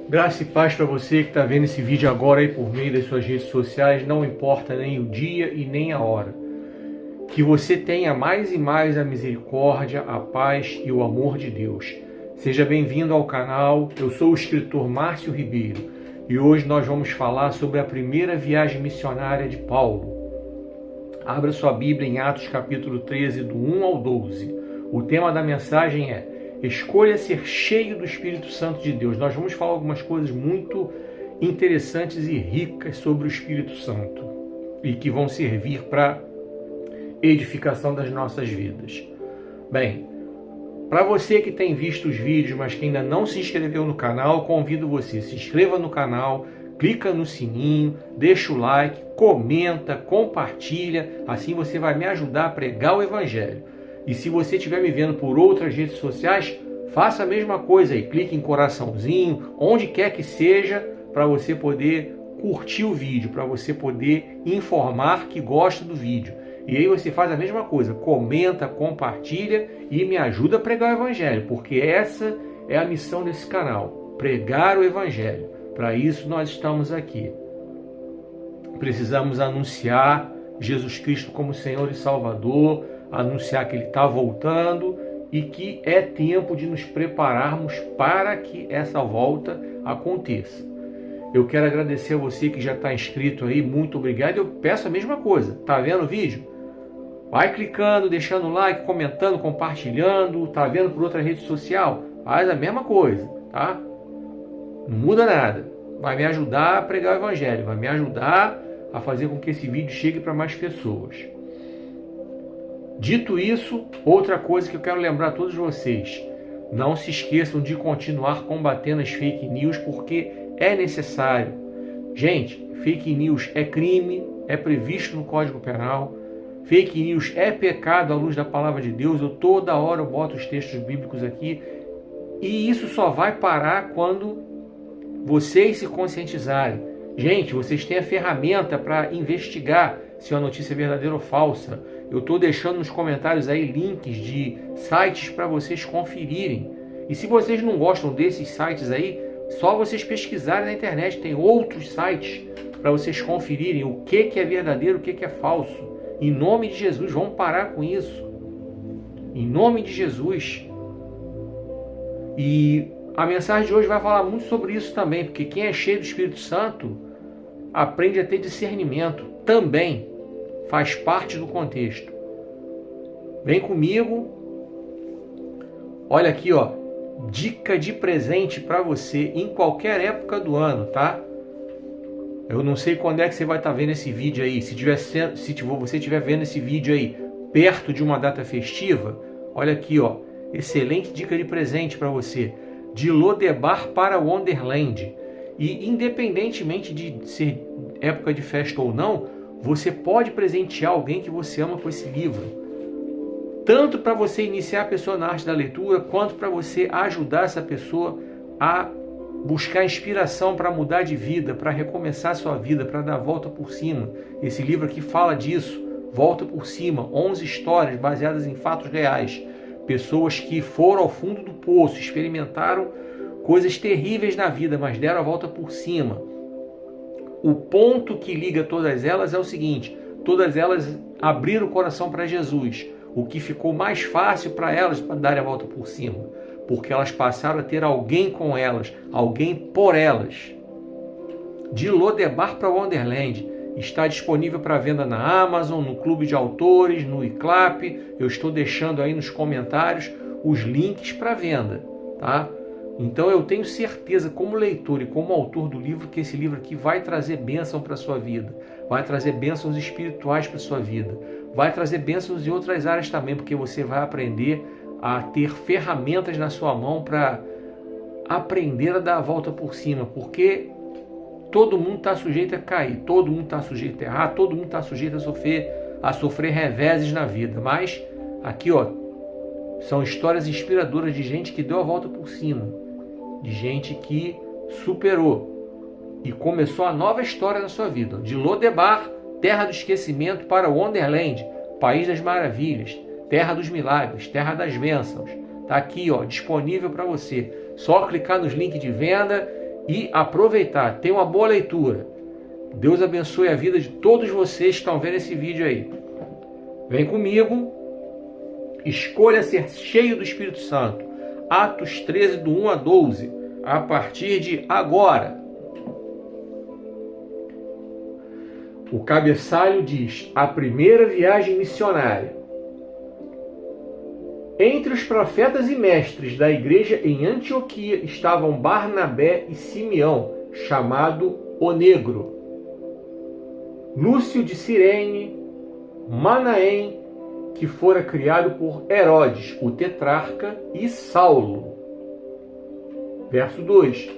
Graça e paz para você que está vendo esse vídeo agora aí por meio das suas redes sociais, não importa nem o dia e nem a hora. Que você tenha mais e mais a misericórdia, a paz e o amor de Deus. Seja bem-vindo ao canal, eu sou o escritor Márcio Ribeiro e hoje nós vamos falar sobre a primeira viagem missionária de Paulo. Abra sua Bíblia em Atos capítulo 13, do 1 ao 12. O tema da mensagem é: escolha ser cheio do Espírito Santo de Deus. Nós vamos falar algumas coisas muito interessantes e ricas sobre o Espírito Santo e que vão servir para edificação das nossas vidas. Bem, para você que tem visto os vídeos, mas que ainda não se inscreveu no canal, convido você, se inscreva no canal, clica no sininho, deixa o like, comenta, compartilha, assim você vai me ajudar a pregar o Evangelho. E se você estiver me vendo por outras redes sociais, faça a mesma coisa aí, clique em coraçãozinho, onde quer que seja, para você poder curtir o vídeo, para você poder informar que gosta do vídeo. E aí você faz a mesma coisa, comenta, compartilha e me ajuda a pregar o Evangelho, porque essa é a missão desse canal, pregar o Evangelho. Para isso nós estamos aqui. Precisamos anunciar Jesus Cristo como Senhor e Salvador, anunciar que Ele está voltando e que é tempo de nos prepararmos para que essa volta aconteça. Eu quero agradecer a você que já está inscrito aí, muito obrigado. Eu peço a mesma coisa, tá vendo o vídeo? Vai clicando, deixando like, comentando, compartilhando, tá vendo por outra rede social? Faz a mesma coisa, tá? Não muda nada. Vai me ajudar a pregar o Evangelho, vai me ajudar a fazer com que esse vídeo chegue para mais pessoas. Dito isso, outra coisa que eu quero lembrar a todos vocês: não se esqueçam de continuar combatendo as fake news, porque é necessário. Gente, fake news é crime, é previsto no Código Penal. Fake news é pecado à luz da palavra de Deus. Toda hora eu boto os textos bíblicos aqui. E isso só vai parar quando vocês se conscientizarem. Gente, vocês têm a ferramenta para investigar se uma notícia é verdadeira ou falsa. Eu estou deixando nos comentários aí links de sites para vocês conferirem. E se vocês não gostam desses sites aí, só vocês pesquisarem na internet. Tem outros sites para vocês conferirem o que é verdadeiro, o que é falso. Em nome de Jesus, vamos parar com isso. Em nome de Jesus. E a mensagem de hoje vai falar muito sobre isso também, porque quem é cheio do Espírito Santo aprende a ter discernimento. Também faz parte do contexto. Vem comigo. Olha aqui, ó. Dica de presente para você em qualquer época do ano, tá? Eu não sei quando é que você vai estar vendo esse vídeo aí. Se você estiver vendo esse vídeo aí perto de uma data festiva, olha aqui, ó. Excelente dica de presente para você. De Lodebar para Wonderland. E independentemente de ser época de festa ou não, você pode presentear alguém que você ama com esse livro. Tanto para você iniciar a pessoa na arte da leitura, quanto para você ajudar essa pessoa a buscar inspiração para mudar de vida, para recomeçar a sua vida, para dar a volta por cima. Esse livro aqui fala disso, Volta por Cima, 11 histórias baseadas em fatos reais. Pessoas que foram ao fundo do poço, experimentaram coisas terríveis na vida, mas deram a volta por cima. O ponto que liga todas elas é o seguinte: todas elas abriram o coração para Jesus, o que ficou mais fácil para elas para darem a volta por cima, porque elas passaram a ter alguém com elas, alguém por elas. De Lodebar para Wonderland. Está disponível para venda na Amazon, no Clube de Autores, no iClap. Eu estou deixando aí nos comentários os links para venda, tá? Então eu tenho certeza, como leitor e como autor do livro, que esse livro aqui vai trazer bênção para a sua vida, vai trazer bênçãos espirituais para a sua vida, vai trazer bênçãos em outras áreas também, porque você vai aprender a ter ferramentas na sua mão para aprender a dar a volta por cima, porque todo mundo está sujeito a cair, todo mundo está sujeito a errar, todo mundo está sujeito a sofrer reveses na vida. Mas aqui, ó, são histórias inspiradoras de gente que deu a volta por cima, de gente que superou e começou a nova história na sua vida. De Lodebar, terra do esquecimento, para Wonderland, país das maravilhas, terra dos milagres, terra das bênçãos. Está aqui, ó, disponível para você. Só clicar nos links de venda e aproveitar. Tenha uma boa leitura. Deus abençoe a vida de todos vocês que estão vendo esse vídeo aí. Vem comigo. Escolha ser cheio do Espírito Santo. Atos 13, do 1 a 12. A partir de agora. O cabeçalho diz: a primeira viagem missionária. Entre os profetas e mestres da igreja em Antioquia estavam Barnabé e Simeão, chamado o Negro, Lúcio de Cirene, Manaém, que fora criado por Herodes, o tetrarca, e Saulo. Verso 2.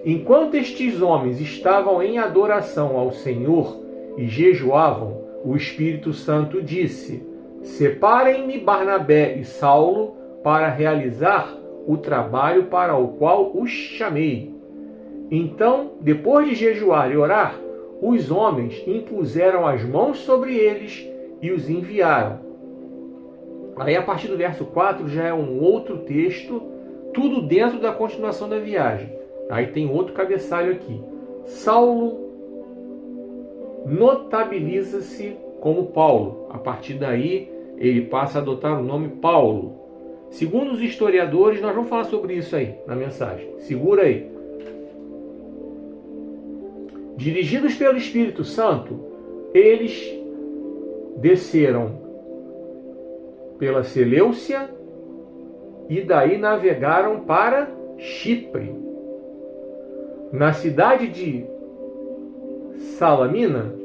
Enquanto estes homens estavam em adoração ao Senhor e jejuavam, o Espírito Santo disse: separem-me Barnabé e Saulo para realizar o trabalho para o qual os chamei. Então, depois de jejuar e orar, os homens impuseram as mãos sobre eles e os enviaram. Aí, a partir do verso 4, já é um outro texto, tudo dentro da continuação da viagem. Aí tem outro cabeçalho aqui. Saulo notabiliza-se como Paulo. A partir daí, ele passa a adotar o nome Paulo. Segundo os historiadores, nós vamos falar sobre isso aí na mensagem. Segura aí. Dirigidos pelo Espírito Santo, eles desceram pela Seleucia e daí navegaram para Chipre. Na cidade de Salamina,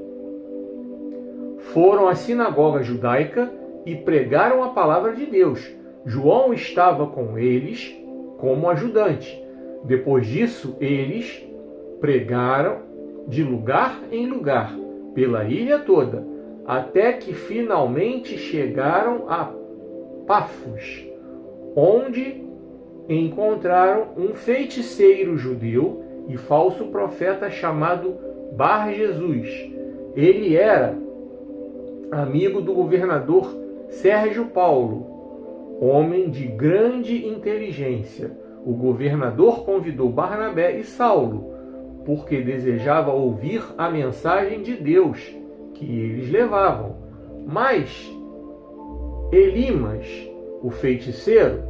foram à sinagoga judaica e pregaram a palavra de Deus. João estava com eles como ajudante. Depois disso, eles pregaram de lugar em lugar, pela ilha toda, até que finalmente chegaram a Pafos, onde encontraram um feiticeiro judeu e falso profeta chamado Bar-Jesus. Ele era amigo do governador Sérgio Paulo, homem de grande inteligência. O governador convidou Barnabé e Saulo, porque desejava ouvir a mensagem de Deus que eles levavam. Mas Elimas, o feiticeiro,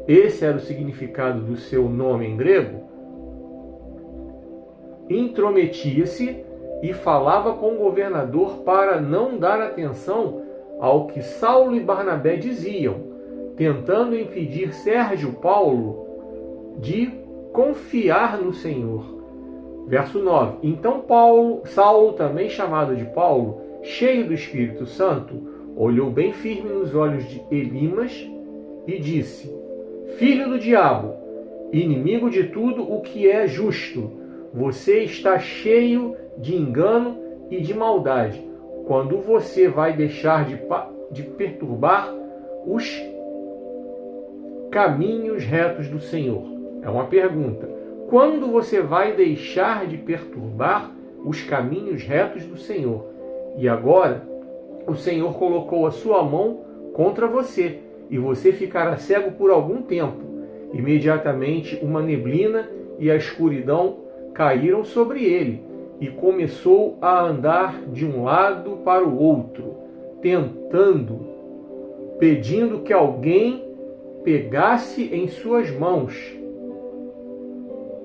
esse era o significado do seu nome em grego, intrometia-se e falava com o governador para não dar atenção ao que Saulo e Barnabé diziam, tentando impedir Sérgio Paulo de confiar no Senhor. Verso 9. Então Saulo, também chamado de Paulo, cheio do Espírito Santo, olhou bem firme nos olhos de Elimas e disse: filho do diabo, inimigo de tudo o que é justo, você está cheio de engano e de maldade. Quando você vai deixar de perturbar os caminhos retos do Senhor? É uma pergunta. Quando você vai deixar de perturbar os caminhos retos do Senhor? E agora, o Senhor colocou a sua mão contra você, e você ficará cego por algum tempo. Imediatamente, uma neblina e a escuridão caíram sobre ele, e começou a andar de um lado para o outro, pedindo que alguém pegasse em suas mãos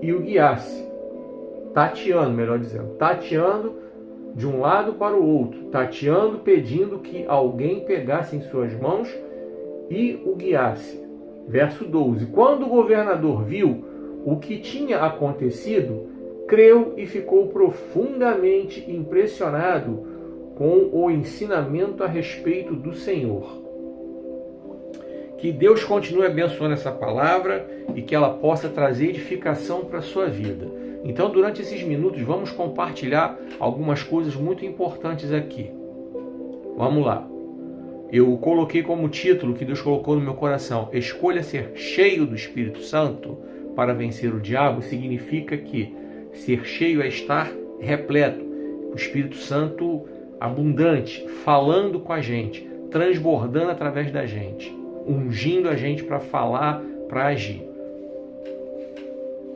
e o guiasse. Tateando de um lado para o outro, pedindo que alguém pegasse em suas mãos e o guiasse. Verso 12. Quando o governador viu o que tinha acontecido, creu e ficou profundamente impressionado com o ensinamento a respeito do Senhor. Que Deus continue abençoando essa palavra e que ela possa trazer edificação para a sua vida. Então, durante esses minutos, vamos compartilhar algumas coisas muito importantes aqui. Vamos lá. Eu coloquei como título que Deus colocou no meu coração: escolha ser cheio do Espírito Santo para vencer o diabo. Significa que ser cheio é estar repleto. O Espírito Santo abundante, falando com a gente, transbordando através da gente, ungindo a gente para falar, para agir.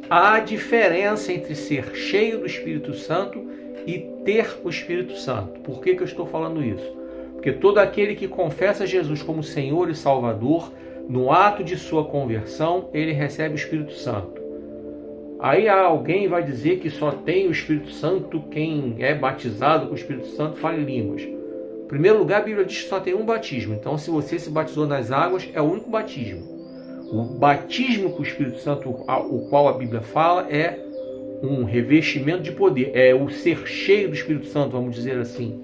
há diferença entre ser cheio do Espírito Santo e ter o Espírito Santo. Por que eu estou falando isso? Porque todo aquele que confessa Jesus como Senhor e Salvador, no ato de sua conversão, ele recebe o Espírito Santo. Aí alguém vai dizer que só tem o Espírito Santo quem é batizado com o Espírito Santo fala em línguas. Em primeiro lugar, a Bíblia diz que só tem um batismo. Então, se você se batizou nas águas, é o único batismo. O batismo com o Espírito Santo, o qual a Bíblia fala, é um revestimento de poder. É o ser cheio do Espírito Santo, vamos dizer assim.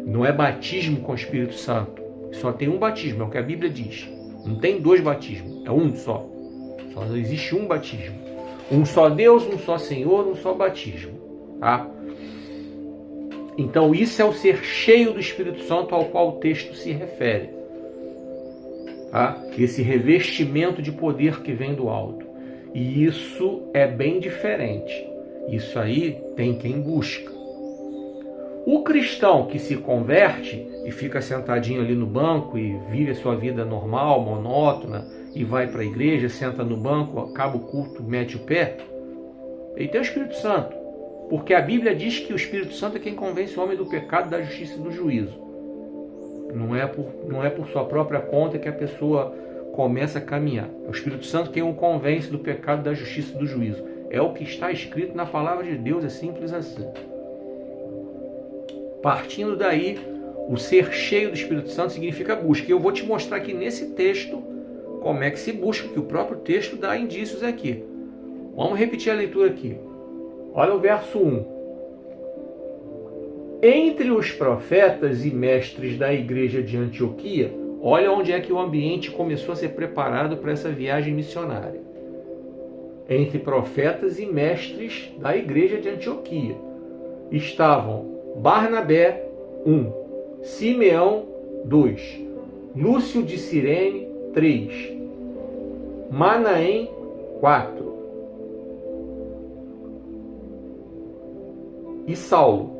Não é batismo com o Espírito Santo. Só tem um batismo, é o que a Bíblia diz. Não tem dois batismos, é um só. Só existe um batismo. Um só Deus, um só Senhor, um só batismo. Tá? Então isso é o ser cheio do Espírito Santo ao qual o texto se refere. Tá? Esse revestimento de poder que vem do alto. E isso é bem diferente. Isso aí tem quem busca. O cristão que se converte e fica sentadinho ali no banco e vive a sua vida normal, monótona, e vai para a igreja, senta no banco, acaba o culto, mete o pé, ele tem o Espírito Santo. Porque a Bíblia diz que o Espírito Santo é quem convence o homem do pecado, da justiça e do juízo. Não é por sua própria conta que a pessoa começa a caminhar. É o Espírito Santo quem o convence do pecado, da justiça e do juízo. É o que está escrito na palavra de Deus, é simples assim. Partindo daí, o ser cheio do Espírito Santo significa busca. E eu vou te mostrar aqui nesse texto como é que se busca, que o próprio texto dá indícios aqui. Vamos repetir a leitura aqui. Olha o verso 1. Entre os profetas e mestres da igreja de Antioquia, olha onde é que o ambiente começou a ser preparado para essa viagem missionária. Entre profetas e mestres da igreja de Antioquia estavam Barnabé, 1, Simeão, 2, Lúcio de Cirene, 3, Manaém, 4 e Saulo.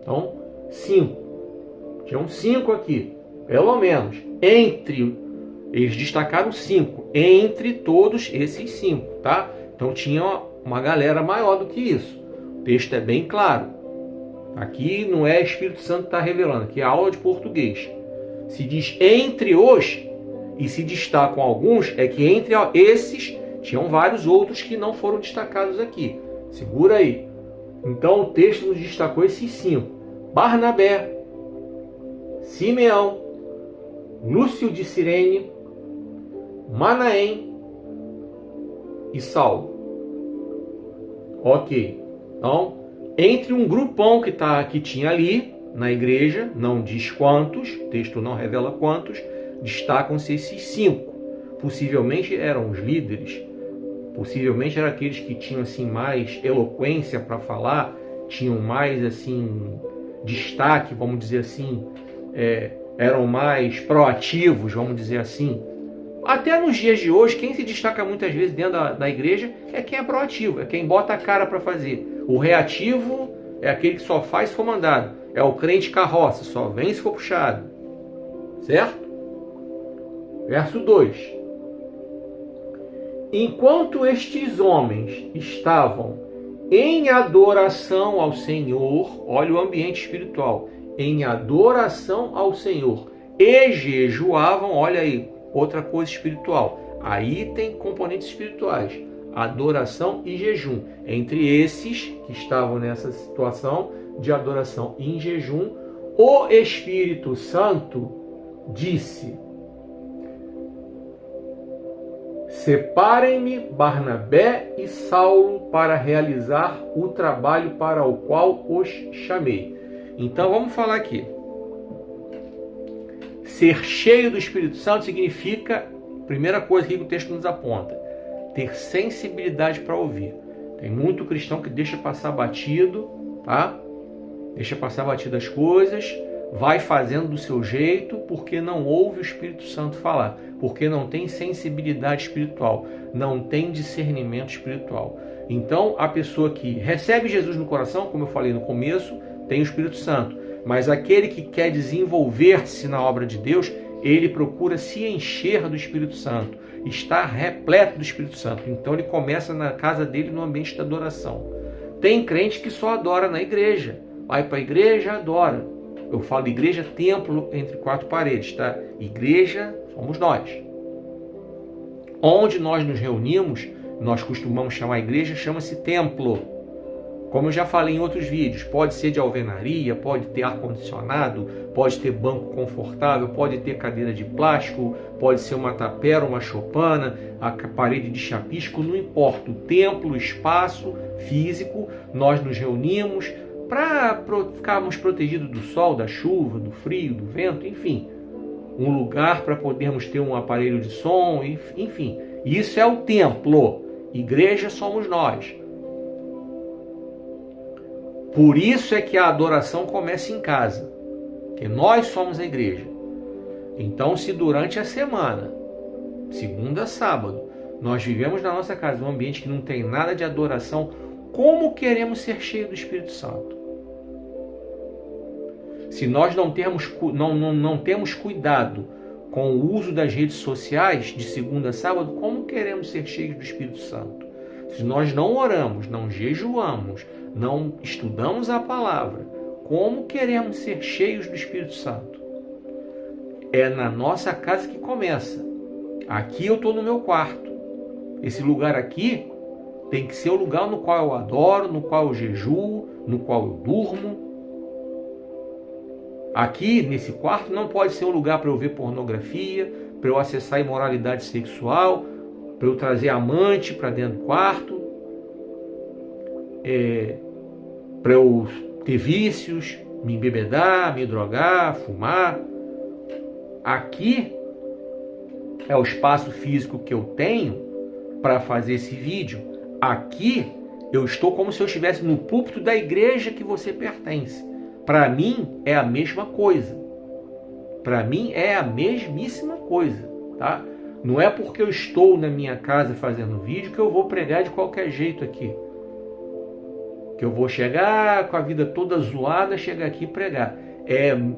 Então, 5. Tinham 5 aqui, pelo menos. Eles destacaram 5, entre todos esses 5, tá? Então tinha uma galera maior do que isso. O texto é bem claro. Aqui não é Espírito Santo que está revelando, aqui é aula de português. Se diz entre os, e se destacam alguns, é que entre esses tinham vários outros que não foram destacados aqui. Segura aí. Então o texto nos destacou esses 5. Barnabé, Simeão, Lúcio de Cirene, Manaém e Saulo. Ok. Então, entre um grupão que tinha ali na igreja, não diz quantos, o texto não revela quantos, destacam-se esses 5. Possivelmente eram os líderes, possivelmente eram aqueles que tinham assim mais eloquência para falar, tinham mais assim destaque, vamos dizer assim, eram mais proativos, vamos dizer assim. Até nos dias de hoje, quem se destaca muitas vezes dentro da igreja é quem é proativo, é quem bota a cara para fazer. O reativo é aquele que só faz se for mandado. É o crente carroça, só vem se for puxado. Certo? Verso 2. Enquanto estes homens estavam em adoração ao Senhor, olha o ambiente espiritual, em adoração ao Senhor, e jejuavam, olha aí, outra coisa espiritual. Aí tem componentes espirituais, adoração e jejum. Entre esses que estavam nessa situação de adoração e em jejum, o Espírito Santo disse: separem-me Barnabé e Saulo para realizar o trabalho para o qual os chamei. Então vamos falar aqui. Ser cheio do Espírito Santo significa, primeira coisa que o texto nos aponta, ter sensibilidade para ouvir. Tem muito cristão que deixa passar batido, tá? Deixa passar batido as coisas, vai fazendo do seu jeito porque não ouve o Espírito Santo falar, porque não tem sensibilidade espiritual, não tem discernimento espiritual. Então, a pessoa que recebe Jesus no coração, como eu falei no começo, tem o Espírito Santo. Mas aquele que quer desenvolver-se na obra de Deus, ele procura se encher do Espírito Santo, estar repleto do Espírito Santo. Então ele começa na casa dele no ambiente da adoração. Tem crente que só adora na igreja, vai para a igreja, adora. Eu falo igreja, templo entre quatro paredes, tá? Igreja somos nós. Onde nós nos reunimos, nós costumamos chamar a igreja, chama-se templo. Como eu já falei em outros vídeos, pode ser de alvenaria, pode ter ar-condicionado, pode ter banco confortável, pode ter cadeira de plástico, pode ser uma tapera, uma choupana, a parede de chapisco, não importa. O templo, o espaço físico, nós nos reunimos para ficarmos protegidos do sol, da chuva, do frio, do vento, enfim. Um lugar para podermos ter um aparelho de som, enfim. Isso é o templo. Igreja somos nós. Por isso é que a adoração começa em casa, que nós somos a igreja. Então, se durante a semana, segunda a sábado, nós vivemos na nossa casa um ambiente que não tem nada de adoração, como queremos ser cheios do Espírito Santo? Se nós não temos cuidado com o uso das redes sociais de segunda a sábado, como queremos ser cheios do Espírito Santo? Se nós não oramos, não jejuamos, não estudamos a palavra, como queremos ser cheios do Espírito Santo? É na nossa casa que começa. Aqui eu estou no meu quarto. Esse lugar aqui tem que ser o lugar no qual eu adoro, no qual eu jejuo, no qual eu durmo. Aqui, nesse quarto, não pode ser um lugar para eu ver pornografia, para eu acessar imoralidade sexual, para eu trazer amante para dentro do quarto, para eu ter vícios, me embebedar, me drogar, fumar. Aqui é o espaço físico que eu tenho para fazer esse vídeo. Aqui eu estou como se eu estivesse no púlpito da igreja que você pertence. Para mim é a mesma coisa. Para mim é a mesmíssima coisa, tá? Não é porque eu estou na minha casa fazendo vídeo que eu vou pregar de qualquer jeito aqui. Que eu vou chegar com a vida toda zoada, chegar aqui e pregar.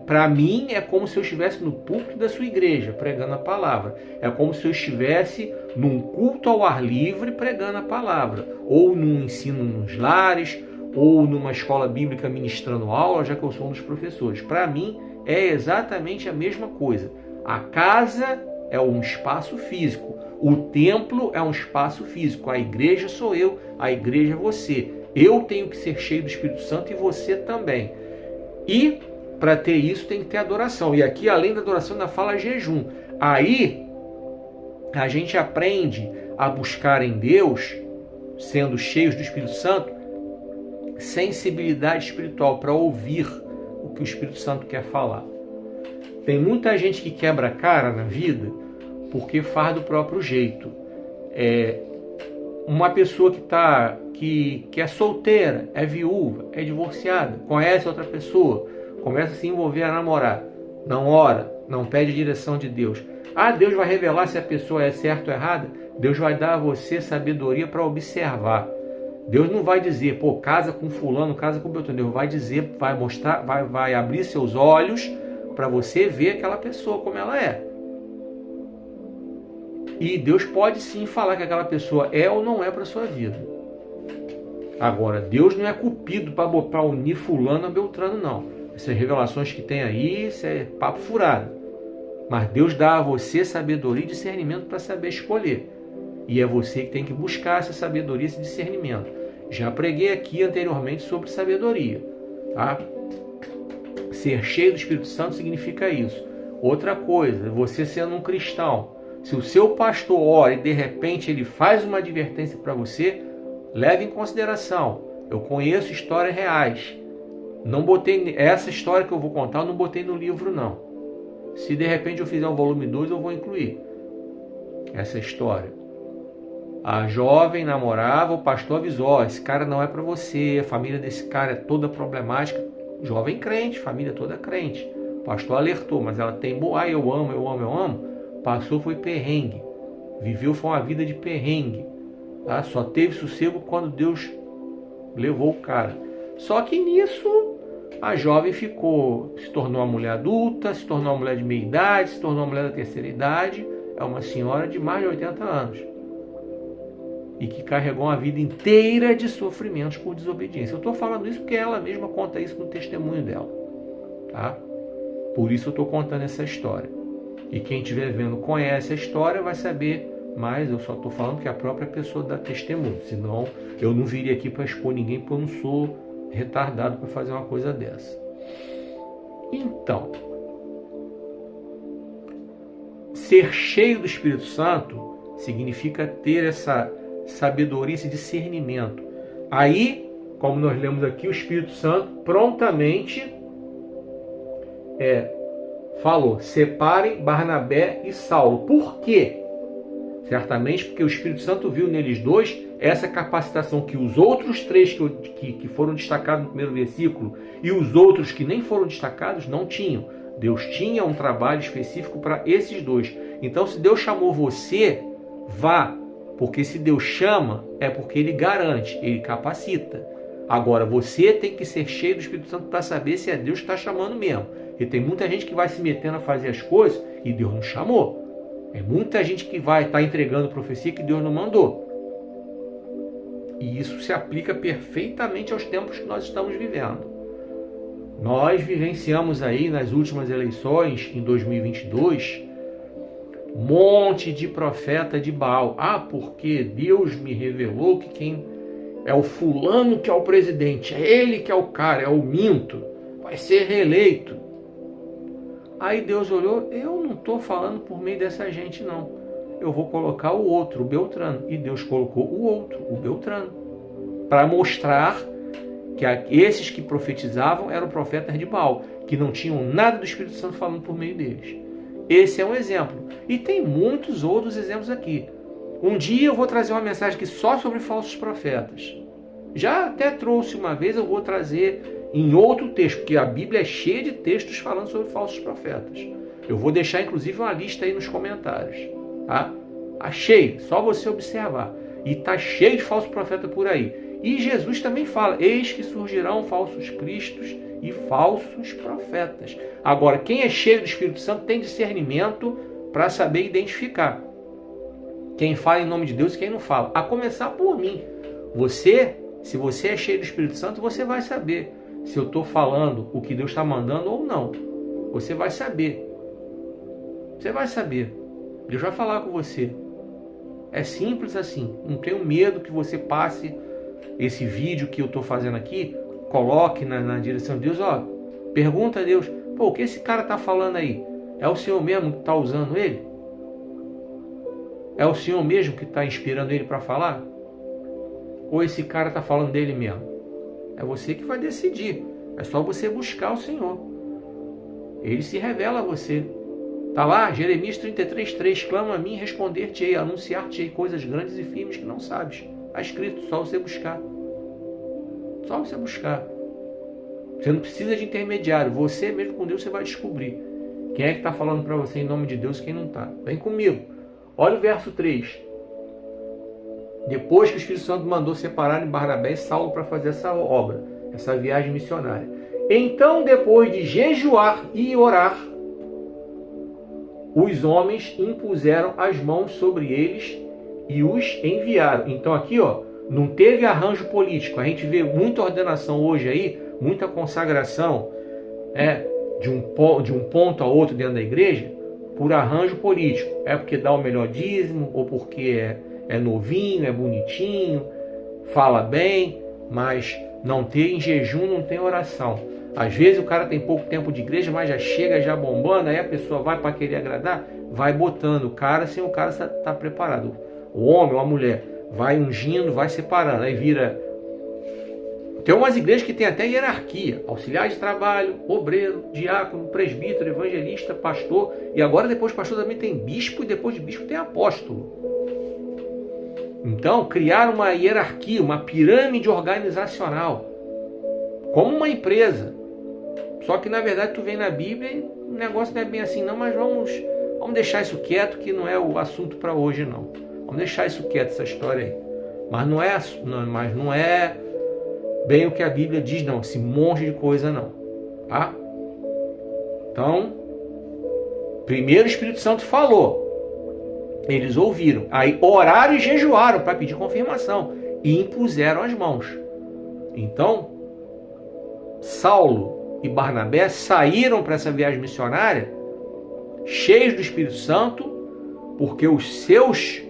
Para mim é como se eu estivesse no púlpito da sua igreja pregando a palavra. É como se eu estivesse num culto ao ar livre pregando a palavra. Ou num ensino nos lares, ou numa escola bíblica ministrando aula, já que eu sou um dos professores. Para mim é exatamente a mesma coisa. A casa é um espaço físico. O templo é um espaço físico. A igreja sou eu, a igreja é você. Eu tenho que ser cheio do Espírito Santo e você também. E para ter isso tem que ter adoração. E aqui, além da adoração, ainda fala jejum. Aí a gente aprende a buscar em Deus, sendo cheios do Espírito Santo, sensibilidade espiritual para ouvir o que o Espírito Santo quer falar. Tem muita gente que quebra a cara na vida porque faz do próprio jeito. Uma pessoa que é solteira, é viúva, é divorciada, conhece outra pessoa, começa a se envolver a namorar, não ora, não pede direção de Deus. Deus vai revelar se a pessoa é certa ou errada? Deus vai dar a você sabedoria para observar. Deus não vai dizer, casa com fulano, casa com Beltrano. Deus vai dizer, vai mostrar, vai abrir seus olhos para você ver aquela pessoa como ela é. E Deus pode sim falar que aquela pessoa é ou não é para a sua vida. Agora, Deus não é cupido para unir fulano a Beltrano, não. Essas revelações que tem aí, isso é papo furado. Mas Deus dá a você sabedoria e discernimento para saber escolher. E é você que tem que buscar essa sabedoria, esse discernimento. Já preguei aqui anteriormente sobre sabedoria. Tá? Ser cheio do Espírito Santo significa isso. Outra coisa, você sendo um cristão, se o seu pastor ora e de repente ele faz uma advertência para você, leve em consideração. Eu conheço histórias reais. Não botei essa história que eu vou contar, eu não botei no livro não. Se de repente eu fizer um volume 2, eu vou incluir essa história. A jovem namorava, o pastor avisou, esse cara não é para você, a família desse cara é toda problemática. Jovem crente, família toda crente. O pastor alertou, mas ela tem, eu amo. Passou, foi perrengue. Viveu, foi uma vida de perrengue. Tá? Só teve sossego quando Deus levou o cara. Só que nisso, A jovem se tornou uma mulher adulta, se tornou uma mulher de meia idade, se tornou uma mulher da terceira idade. É uma senhora de mais de 80 anos. E que carregou uma vida inteira de sofrimentos por desobediência. Eu estou falando isso porque ela mesma conta isso no testemunho dela. Tá? Por isso eu estou contando essa história. E quem estiver vendo conhece a história vai saber, mas eu só estou falando que a própria pessoa dá testemunho. Senão eu não viria aqui para expor ninguém, porque eu não sou retardado para fazer uma coisa dessa. Então, ser cheio do Espírito Santo significa ter essa sabedoria, esse discernimento. Aí, como nós lemos aqui, o Espírito Santo prontamente falou: separem Barnabé e Saulo. Por quê? Certamente porque o Espírito Santo viu neles dois essa capacitação que os outros três que foram destacados no primeiro versículo e os outros que nem foram destacados não tinham. Deus tinha um trabalho específico para esses dois. Então, se Deus chamou você, vá. Porque se Deus chama, é porque Ele garante, Ele capacita. Agora, você tem que ser cheio do Espírito Santo para saber se é Deus que está chamando mesmo. E tem muita gente que vai se metendo a fazer as coisas e Deus não chamou. É muita gente que vai estar entregando profecia que Deus não mandou. E isso se aplica perfeitamente aos tempos que nós estamos vivendo. Nós vivenciamos aí nas últimas eleições, em 2022, um monte de profeta de Baal. Porque Deus me revelou que quem é o fulano que é o presidente, é ele que é o cara, é o minto, vai ser reeleito. Aí Deus olhou: eu não estou falando por meio dessa gente não, eu vou colocar o outro, o Beltrano. E Deus colocou o outro, o Beltrano, para mostrar que esses que profetizavam eram profetas de Baal, que não tinham nada do Espírito Santo falando por meio deles. Esse é um exemplo. E tem muitos outros exemplos aqui. Um dia eu vou trazer uma mensagem aqui só sobre falsos profetas. Já até trouxe uma vez, eu vou trazer em outro texto, porque a Bíblia é cheia de textos falando sobre falsos profetas. Eu vou deixar inclusive uma lista aí nos comentários. Tá? Achei, só você observar. E está cheio de falsos profetas por aí. E Jesus também fala: eis que surgirão falsos cristos e falsos profetas. Agora, quem é cheio do Espírito Santo tem discernimento para saber identificar quem fala em nome de Deus e quem não fala. A começar por mim. Se você é cheio do Espírito Santo, você vai saber se eu estou falando o que Deus está mandando ou não. Você vai saber. Você vai saber. Deus vai falar com você. É simples assim. Não tenho medo que você passe esse vídeo que eu estou fazendo aqui, coloque na direção de Deus. Pergunta a Deus: o que esse cara está falando aí? É o Senhor mesmo que está usando ele? É o Senhor mesmo que está inspirando ele para falar? Ou esse cara está falando dele mesmo? É você que vai decidir. É só você buscar o Senhor. Ele se revela a você. Está lá, Jeremias 33:3. Clama a mim e responder-te-ei, anunciar-te-ei coisas grandes e firmes que não sabes. Está escrito, só você buscar. Só você buscar. Você não precisa de intermediário. Você mesmo com Deus você vai descobrir quem é que está falando para você em nome de Deus e quem não está. Vem comigo. Olha o verso 3. Depois que o Espírito Santo mandou separarem Barnabé e Saulo para fazer essa obra, essa viagem missionária. Então, depois de jejuar e orar, os homens impuseram as mãos sobre eles e os enviaram. Então aqui, não teve arranjo político. A gente vê muita ordenação hoje aí, muita consagração de um ponto a outro dentro da igreja, por arranjo político. É porque dá o melhor dízimo, ou porque é novinho, é bonitinho, fala bem, mas não tem jejum, não tem oração. Às vezes o cara tem pouco tempo de igreja, mas já chega já bombando, aí a pessoa vai para querer agradar, vai botando o cara sem o cara estar preparado. O homem ou a mulher vai ungindo, vai separando, aí vira... Tem umas igrejas que tem até hierarquia: auxiliar de trabalho, obreiro, diácono, presbítero, evangelista, pastor, e agora depois de pastor também tem bispo, e depois de bispo tem apóstolo. Então criaram uma hierarquia, uma pirâmide organizacional, como uma empresa. Só que na verdade tu vem na Bíblia e o negócio não é bem assim não, mas vamos deixar isso quieto, que não é o assunto para hoje não. Vamos deixar isso quieto, essa história aí. Mas não é bem o que a Bíblia diz, não, esse monte de coisa não, tá? Então, primeiro o Espírito Santo falou, eles ouviram, aí oraram e jejuaram para pedir confirmação e impuseram as mãos. Então, Saulo e Barnabé saíram para essa viagem missionária cheios do Espírito Santo, porque os seus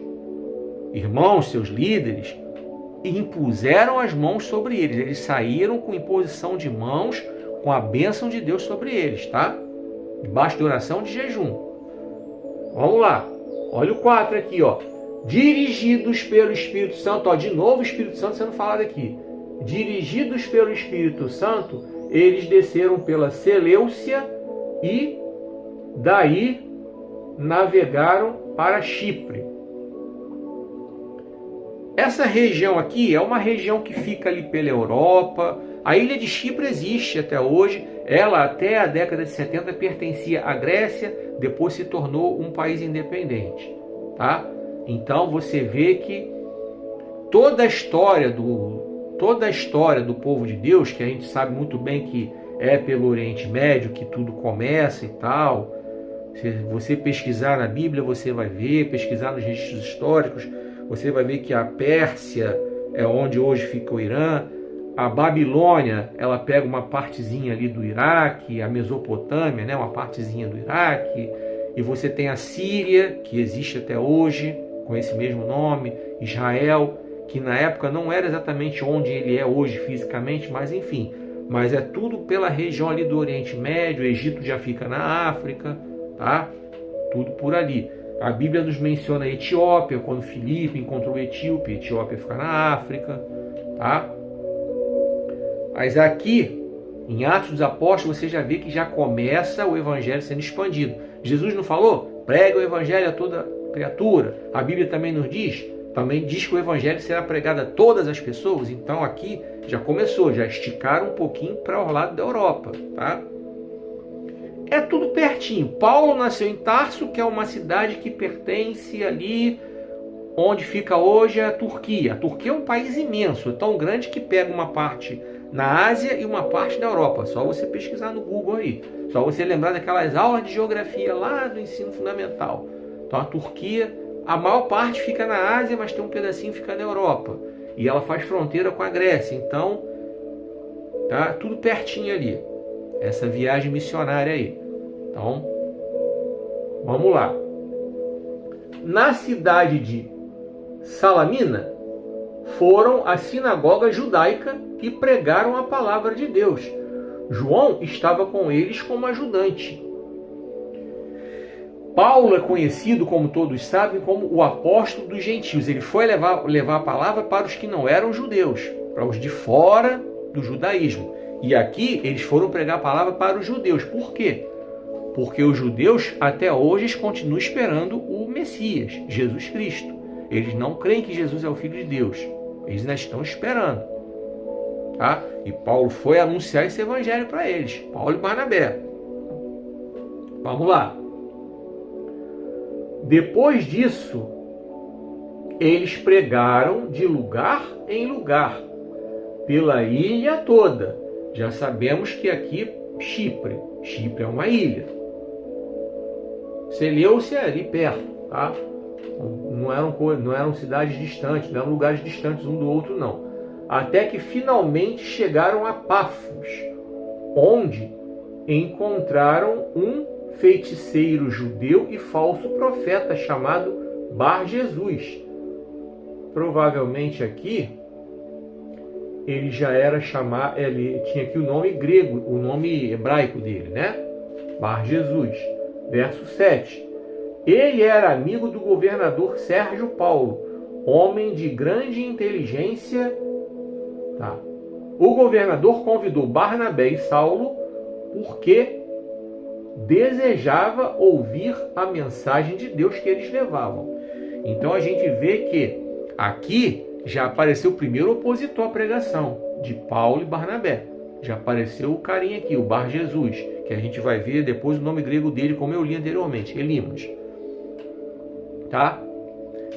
irmãos, seus líderes, impuseram as mãos sobre eles. Eles saíram com imposição de mãos, com a bênção de Deus sobre eles, tá? Debaixo de oração de jejum. Vamos lá. Olha o 4 aqui, ó. Dirigidos pelo Espírito Santo, ó, de novo o Espírito Santo sendo falado aqui. Dirigidos pelo Espírito Santo, eles desceram pela Seleucia e daí navegaram para Chipre. Essa região aqui é uma região que fica ali pela Europa. A ilha de Chipre existe até hoje. Ela até a década de 70 pertencia à Grécia, depois se tornou um país independente, tá? Então você vê que toda a história do povo de Deus, que a gente sabe muito bem que é pelo Oriente Médio que tudo começa e tal. Se você pesquisar na Bíblia, você vai ver, pesquisar nos registros históricos, você vai ver que a Pérsia é onde hoje fica o Irã, a Babilônia, ela pega uma partezinha ali do Iraque, a Mesopotâmia, né, uma partezinha do Iraque, e você tem a Síria, que existe até hoje, com esse mesmo nome, Israel, que na época não era exatamente onde ele é hoje fisicamente, mas enfim, mas é tudo pela região ali do Oriente Médio. O Egito já fica na África, tá? Tudo por ali. A Bíblia nos menciona a Etiópia, quando Filipe encontrou o Etíope, a Etiópia fica na África, tá? Mas aqui, em Atos dos Apóstolos, você já vê que já começa o Evangelho sendo expandido. Jesus não falou? Prega o Evangelho a toda criatura. A Bíblia também nos diz? Também diz que o Evangelho será pregado a todas as pessoas. Então aqui já começou, já esticaram um pouquinho para o lado da Europa, tá? É tudo pertinho. Paulo nasceu em Tarso, que é uma cidade que pertence ali onde fica hoje a Turquia. A Turquia é um país imenso, tão grande que pega uma parte na Ásia e uma parte da Europa. Só você pesquisar no Google aí. Só você lembrar daquelas aulas de geografia lá do ensino fundamental. Então a Turquia, a maior parte fica na Ásia, mas tem um pedacinho que fica na Europa. E ela faz fronteira com a Grécia. Então, tá tudo pertinho ali. Essa viagem missionária aí. Então, vamos lá. Na cidade de Salamina, foram à sinagoga judaica e pregaram a palavra de Deus. João estava com eles como ajudante. Paulo é conhecido, como todos sabem, como o apóstolo dos gentios. Ele foi levar a palavra para os que não eram judeus, para os de fora do judaísmo. E aqui eles foram pregar a palavra para os judeus. Por quê? Porque os judeus até hoje continuam esperando o Messias, Jesus Cristo. Eles não creem que Jesus é o Filho de Deus. Eles ainda estão esperando. Tá? E Paulo foi anunciar esse evangelho para eles. Paulo e Barnabé. Vamos lá. Depois disso, eles pregaram de lugar em lugar, pela ilha toda. Já sabemos que aqui Chipre é uma ilha. Seleucia é ali perto, tá? Não eram cidades distantes, não eram lugares distantes um do outro, não. Até que finalmente chegaram a Pafos, onde encontraram um feiticeiro judeu e falso profeta chamado Bar Jesus. Provavelmente aqui ele já era chamado, ele tinha aqui o nome grego, o nome hebraico dele, né? Bar Jesus. Verso 7. Ele era amigo do governador Sérgio Paulo, homem de grande inteligência. Tá. O governador convidou Barnabé e Saulo porque desejava ouvir a mensagem de Deus que eles levavam. Então a gente vê que aqui já apareceu o primeiro opositor à pregação, de Paulo e Barnabé. Já apareceu o carinha aqui, o Bar Jesus, que a gente vai ver depois o nome grego dele, como eu li anteriormente, Elimas. Tá?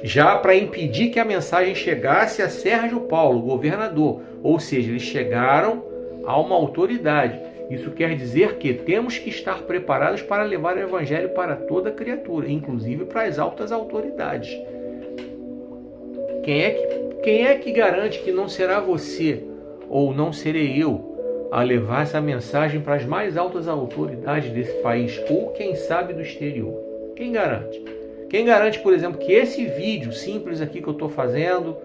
já para impedir que a mensagem chegasse a Sérgio Paulo, governador. Ou seja, eles chegaram a uma autoridade. Isso quer dizer que temos que estar preparados para levar o evangelho para toda criatura, inclusive para as altas autoridades. Quem é que garante que não será você ou não serei eu a levar essa mensagem para as mais altas autoridades desse país ou quem sabe do exterior? Quem garante? Quem garante, por exemplo, que esse vídeo simples aqui que eu estou fazendo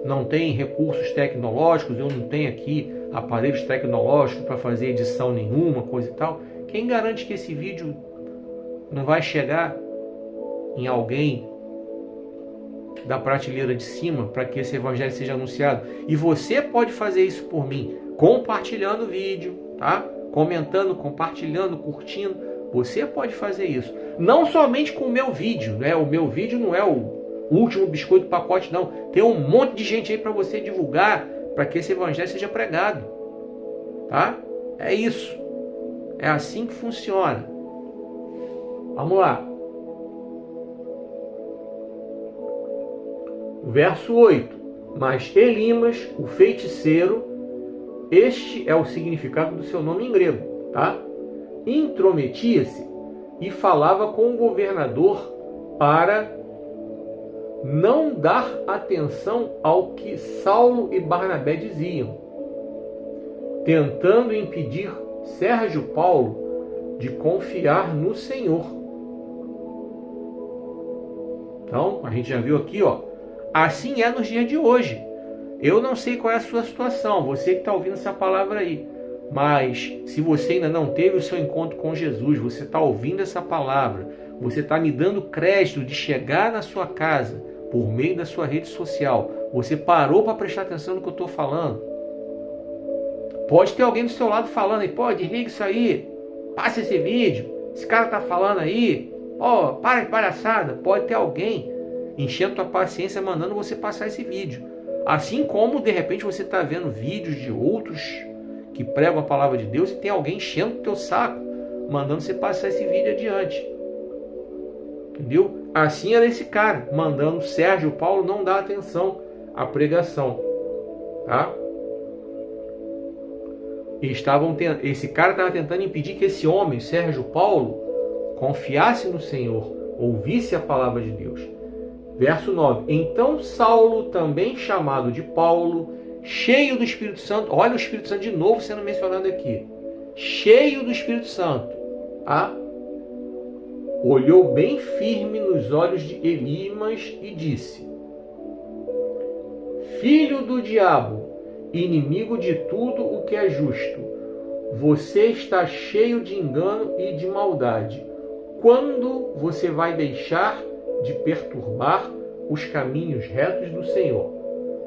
não tem recursos tecnológicos, eu não tenho aqui aparelhos tecnológicos para fazer edição nenhuma, coisa e tal? Quem garante que esse vídeo não vai chegar em alguém da prateleira de cima para que esse evangelho seja anunciado? E você pode fazer isso por mim, compartilhando o vídeo, tá? Comentando, compartilhando, curtindo. Você pode fazer isso. Não somente com o meu vídeo, né? O meu vídeo não é o último biscoito do pacote, não. Tem um monte de gente aí para você divulgar, para que esse evangelho seja pregado, tá? É isso. É assim que funciona. Vamos lá. Verso 8. Mas Elimas, o feiticeiro, este é o significado do seu nome em grego, tá? Intrometia-se e falava com o governador para não dar atenção ao que Saulo e Barnabé diziam, tentando impedir Sérgio Paulo de confiar no Senhor. Então, a gente já viu aqui, ó. Assim é nos dias de hoje. Eu não sei qual é a sua situação, você que está ouvindo essa palavra aí. Mas se você ainda não teve o seu encontro com Jesus, você está ouvindo essa palavra, você está me dando crédito de chegar na sua casa por meio da sua rede social, você parou para prestar atenção no que eu estou falando. Pode ter alguém do seu lado falando aí, pô, desliga isso aí, passa esse vídeo, esse cara está falando aí, ó, para de palhaçada. Pode ter alguém enchendo tua paciência, mandando você passar esse vídeo. Assim como, de repente, você está vendo vídeos de outros que pregam a palavra de Deus e tem alguém enchendo o teu saco, mandando você passar esse vídeo adiante. Entendeu? Assim era esse cara, mandando Sérgio Paulo não dar atenção à pregação. Tá? Esse cara estava tentando impedir que esse homem, Sérgio Paulo, confiasse no Senhor, ouvisse a palavra de Deus. Verso 9. Então Saulo, também chamado de Paulo, cheio do Espírito Santo, olha o Espírito Santo de novo sendo mencionado aqui, cheio do Espírito Santo, tá? Olhou bem firme nos olhos de Elimas e disse: Filho do diabo, inimigo de tudo o que é justo, você está cheio de engano e de maldade. Quando você vai deixar de perturbar os caminhos retos do Senhor?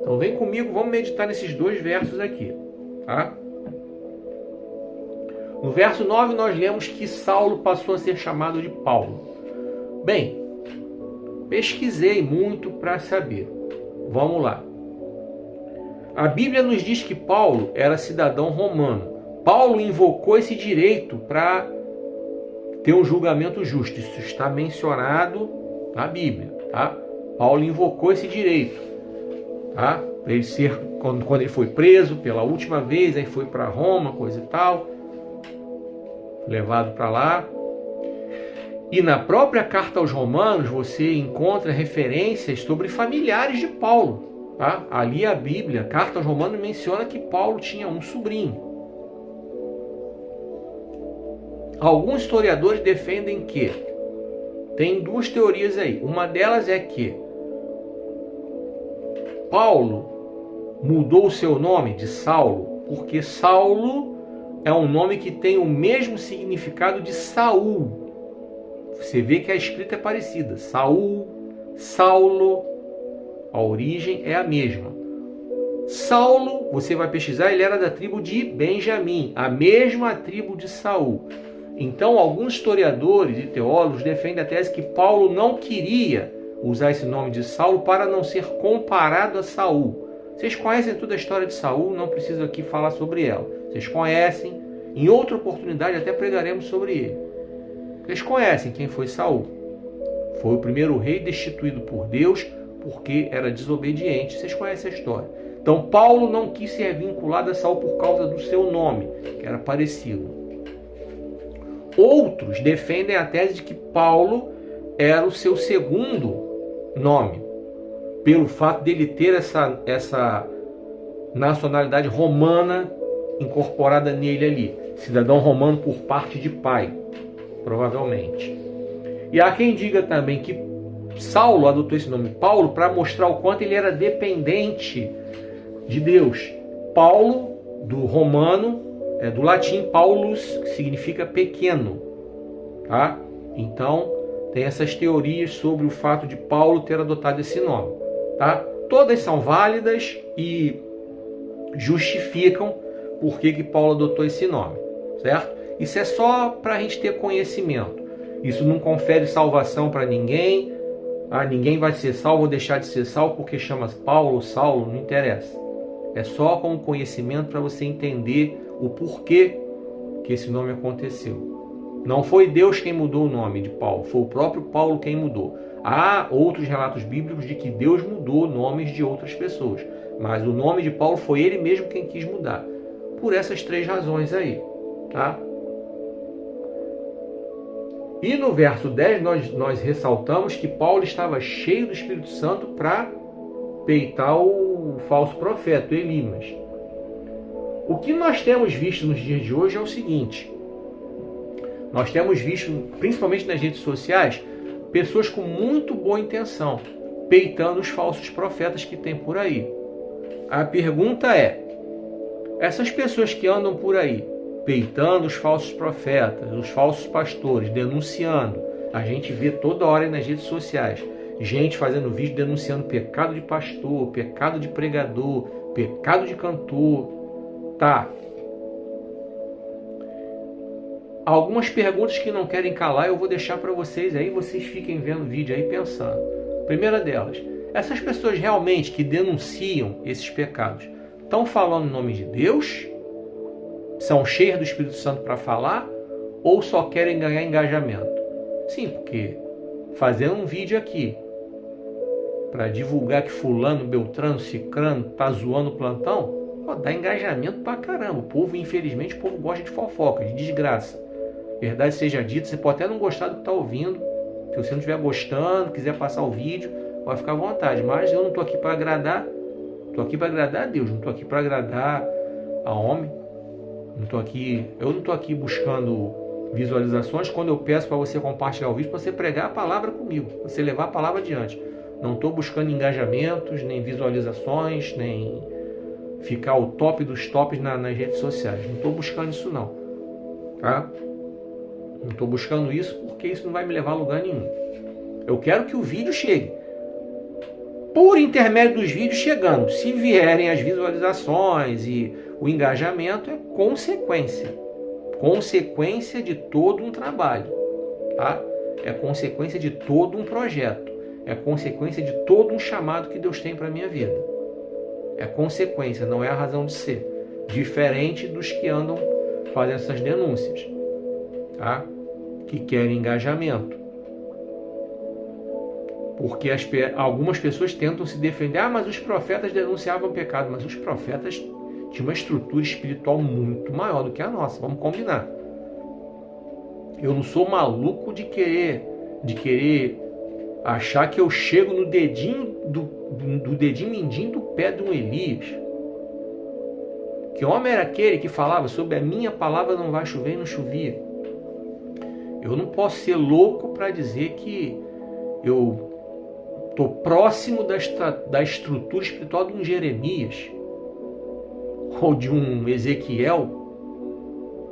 Então vem comigo, vamos meditar nesses dois versos aqui, tá? No verso 9 nós lemos que Saulo passou a ser chamado de Paulo. Bem, pesquisei muito para saber. Vamos lá. A Bíblia nos diz que Paulo era cidadão romano. Paulo invocou esse direito para ter um julgamento justo. Isso está mencionado na Bíblia, tá? Paulo invocou esse direito, tá? Para ele ser, quando ele foi preso pela última vez, aí foi para Roma, coisa e tal, levado para lá. E na própria carta aos Romanos você encontra referências sobre familiares de Paulo, tá? Ali a Bíblia, a carta aos Romanos, menciona que Paulo tinha um sobrinho. Alguns historiadores defendem que tem duas teorias aí. Uma delas é que Paulo mudou o seu nome de Saulo porque Saulo é um nome que tem o mesmo significado de Saul. Você vê que a escrita é parecida. Saul, Saulo, a origem é a mesma. Saulo, você vai pesquisar, ele era da tribo de Benjamim, a mesma tribo de Saul. Então, alguns historiadores e teólogos defendem a tese que Paulo não queria usar esse nome de Saulo para não ser comparado a Saul. Vocês conhecem toda a história de Saul, não preciso aqui falar sobre ela. Vocês conhecem, em outra oportunidade até pregaremos sobre ele. Vocês conhecem quem foi Saul. Foi o primeiro rei destituído por Deus porque era desobediente. Vocês conhecem a história. Então Paulo não quis ser vinculado a Saulo por causa do seu nome, que era parecido. Outros defendem a tese de que Paulo era o seu segundo nome, pelo fato dele ter essa nacionalidade romana incorporada nele ali, cidadão romano por parte de pai, provavelmente. E há quem diga também que Saulo adotou esse nome Paulo para mostrar o quanto ele era dependente de Deus. Paulo, do romano, do latim Paulus, que significa pequeno, tá? Então tem essas teorias sobre o fato de Paulo ter adotado esse nome, tá? Todas são válidas e justificam por que Paulo adotou esse nome, certo? Isso é só para a gente ter conhecimento. Isso não confere salvação para ninguém. Ninguém vai ser salvo ou deixar de ser salvo porque chama Paulo ou Saulo, não interessa. É só como conhecimento para você entender o porquê que esse nome aconteceu. Não foi Deus quem mudou o nome de Paulo, foi o próprio Paulo quem mudou. Há outros relatos bíblicos de que Deus mudou nomes de outras pessoas, mas o nome de Paulo foi ele mesmo quem quis mudar. Por essas três razões aí, tá? E no verso 10 nós ressaltamos que Paulo estava cheio do Espírito Santo para peitar o falso profeta, Elimas. O que nós temos visto nos dias de hoje é o seguinte: nós temos visto, principalmente nas redes sociais, pessoas com muito boa intenção peitando os falsos profetas que tem por aí. A pergunta é: essas pessoas que andam por aí peitando os falsos profetas, os falsos pastores, denunciando, a gente vê toda hora aí nas redes sociais gente fazendo vídeo denunciando pecado de pastor, pecado de pregador, pecado de cantor, tá? Algumas perguntas que não querem calar eu vou deixar para vocês aí, vocês fiquem vendo o vídeo aí pensando. Primeira delas: essas pessoas realmente que denunciam esses pecados estão falando em nome de Deus? São cheias do Espírito Santo para falar? Ou só querem ganhar engajamento? Sim, porque fazendo um vídeo aqui para divulgar que fulano, beltrano, cicrano tá zoando o plantão, dá engajamento pra caramba. O povo, infelizmente, o povo gosta de fofoca, de desgraça. Verdade seja dita, você pode até não gostar do que tá ouvindo. Se você não estiver gostando, quiser passar o vídeo, vai ficar à vontade. Mas eu não tô aqui para agradar. Tô aqui para agradar a Deus, não tô aqui para agradar a homem. Eu não tô aqui buscando visualizações. Quando eu peço para você compartilhar o vídeo, para você pregar a palavra comigo, para você levar a palavra adiante. Não estou buscando engajamentos, nem visualizações, nem ficar o top dos tops nas redes sociais. Não estou buscando isso não, tá? Não estou buscando isso porque isso não vai me levar a lugar nenhum. Eu quero que o vídeo chegue. Por intermédio dos vídeos chegando, se vierem as visualizações e o engajamento, é consequência de todo um trabalho, tá? É consequência de todo um projeto, é consequência de todo um chamado que Deus tem para a minha vida. É consequência, não é a razão de ser. Diferente dos que andam fazendo essas denúncias, tá? Que querem engajamento. Porque algumas pessoas tentam se defender. Mas os profetas denunciavam pecado. Mas os profetas tinham uma estrutura espiritual muito maior do que a nossa. Vamos combinar. Eu não sou maluco de querer achar que eu chego no dedinho do dedinho mindinho do pé de um Elias. Que homem era aquele que falava sobre a minha palavra não vai chover e não chovia? Eu não posso ser louco para dizer que eu estou próximo da estrutura espiritual de um Jeremias, ou de um Ezequiel,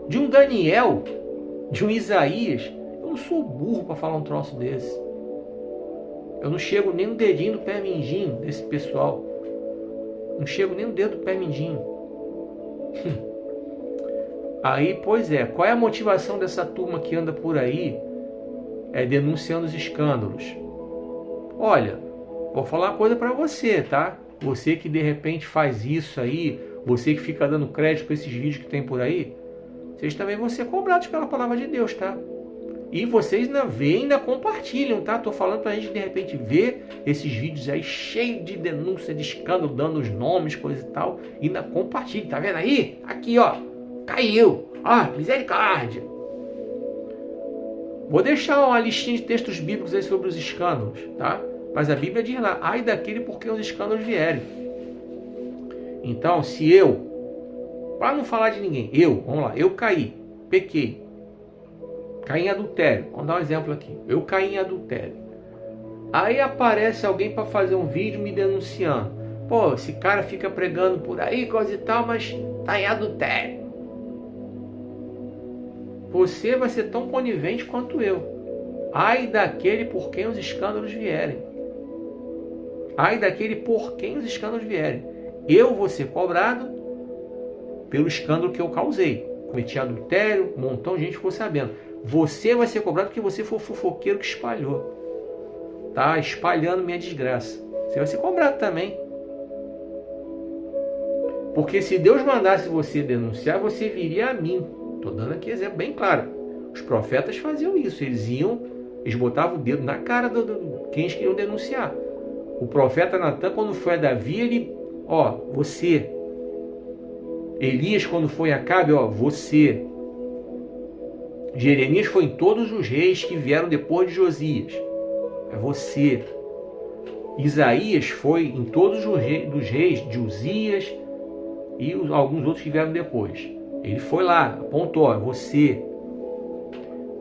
de um Daniel, de um Isaías. Eu não sou burro para falar um troço desse. Eu não chego nem no dedinho do pé mindinho desse pessoal. Não chego nem no dedo do pé mindinho. Aí, pois é, qual é a motivação dessa turma que anda por aí denunciando os escândalos? Olha, vou falar uma coisa para você, tá? Você que de repente faz isso aí, você que fica dando crédito para esses vídeos que tem por aí, vocês também vão ser cobrados pela palavra de Deus, tá? E vocês ainda veem, ainda compartilham, tá? Tô falando pra gente de repente ver esses vídeos aí cheios de denúncia, de escândalo, dando os nomes, coisa e tal. E ainda compartilha, tá vendo aí? Aqui, ó, caiu. Ó, misericórdia. Vou deixar uma listinha de textos bíblicos aí sobre os escândalos, tá? Mas a Bíblia diz lá, ai daquele por quem os escândalos vierem. Então, se eu, para não falar de ninguém, vamos lá, eu caí, pequei, caí em adultério, vamos dar um exemplo aqui, eu caí em adultério. Aí aparece alguém para fazer um vídeo me denunciando. Pô, esse cara fica pregando por aí, coisa e tal, mas tá em adultério. Você vai ser tão conivente quanto eu. Ai daquele por quem os escândalos vierem. Ai daquele por quem os escândalos vierem. Eu vou ser cobrado pelo escândalo que eu causei. Cometi adultério, um montão de gente ficou sabendo. Você vai ser cobrado porque você foi o fofoqueiro que espalhou. Tá espalhando minha desgraça. Você vai ser cobrado também. Porque se Deus mandasse você denunciar, você viria a mim. Estou dando aqui exemplo bem claro. Os profetas faziam isso. Eles botavam o dedo na cara de quem eles queriam denunciar. O profeta Natan, quando foi a Davi, ele, ó, você. Elias, quando foi a Acabe, ó, você. Jeremias foi em todos os reis que vieram depois de Josias. É você. Isaías foi em todos os reis de Uzias e alguns outros que vieram depois. Ele foi lá, apontou, ó, você.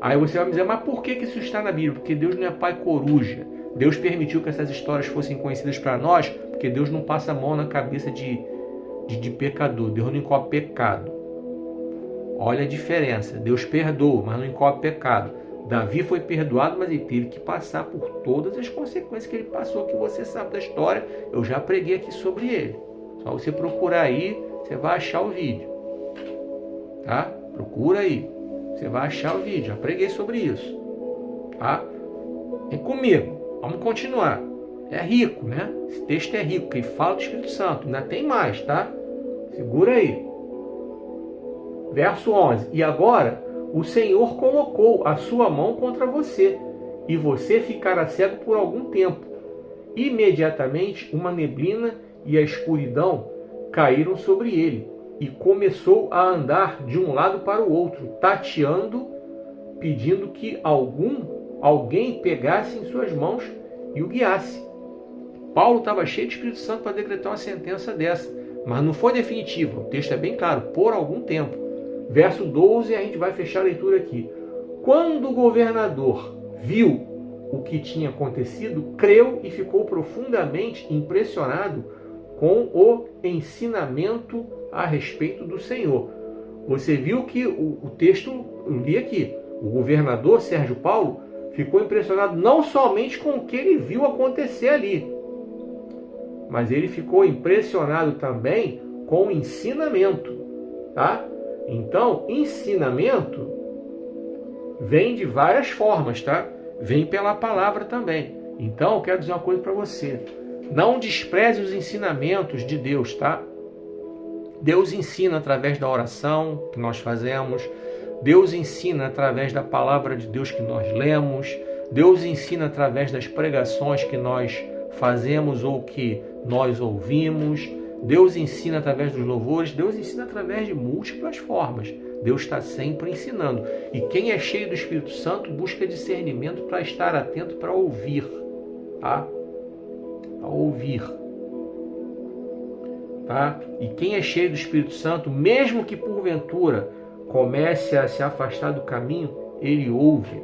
Aí você vai me dizer, mas por que isso está na Bíblia? Porque Deus não é pai coruja. Deus permitiu que essas histórias fossem conhecidas para nós, porque Deus não passa a mão na cabeça de pecador. Deus não encobre pecado. Olha a diferença. Deus perdoa, mas não encobre pecado. Davi foi perdoado, mas ele teve que passar por todas as consequências que ele passou, que você sabe da história. Eu já preguei aqui sobre ele. Só você procurar aí, você vai achar o vídeo. Tá? Procura aí. Você vai achar o vídeo. Já preguei sobre isso. Tá? Vem comigo. Vamos continuar. É rico, né? Esse texto é rico, que fala do Espírito Santo. Ainda tem mais, tá? Segura aí. Verso 11. E agora o Senhor colocou a sua mão contra você, e você ficará cego por algum tempo. Imediatamente uma neblina e a escuridão caíram sobre ele, e começou a andar de um lado para o outro, tateando, pedindo que alguém pegasse em suas mãos e o guiasse. Paulo estava cheio de Espírito Santo para decretar uma sentença dessa, mas não foi definitiva. O texto é bem claro, por algum tempo. Verso 12, a gente vai fechar a leitura aqui. Quando o governador viu o que tinha acontecido, creu e ficou profundamente impressionado com o ensinamento a respeito do Senhor. Você viu que o texto, eu li aqui, o governador Sérgio Paulo ficou impressionado não somente com o que ele viu acontecer ali, mas ele ficou impressionado também com o ensinamento, tá? Então, ensinamento vem de várias formas, tá? Vem pela palavra também. Então, eu quero dizer uma coisa para você. Não despreze os ensinamentos de Deus, tá? Deus ensina através da oração que nós fazemos. Deus ensina através da palavra de Deus que nós lemos. Deus ensina através das pregações que nós fazemos ou que nós ouvimos. Deus ensina através dos louvores. Deus ensina através de múltiplas formas. Deus está sempre ensinando. E quem é cheio do Espírito Santo busca discernimento para estar atento, para ouvir. Tá? Para ouvir. Tá? E quem é cheio do Espírito Santo, mesmo que porventura comece a se afastar do caminho, ele ouve.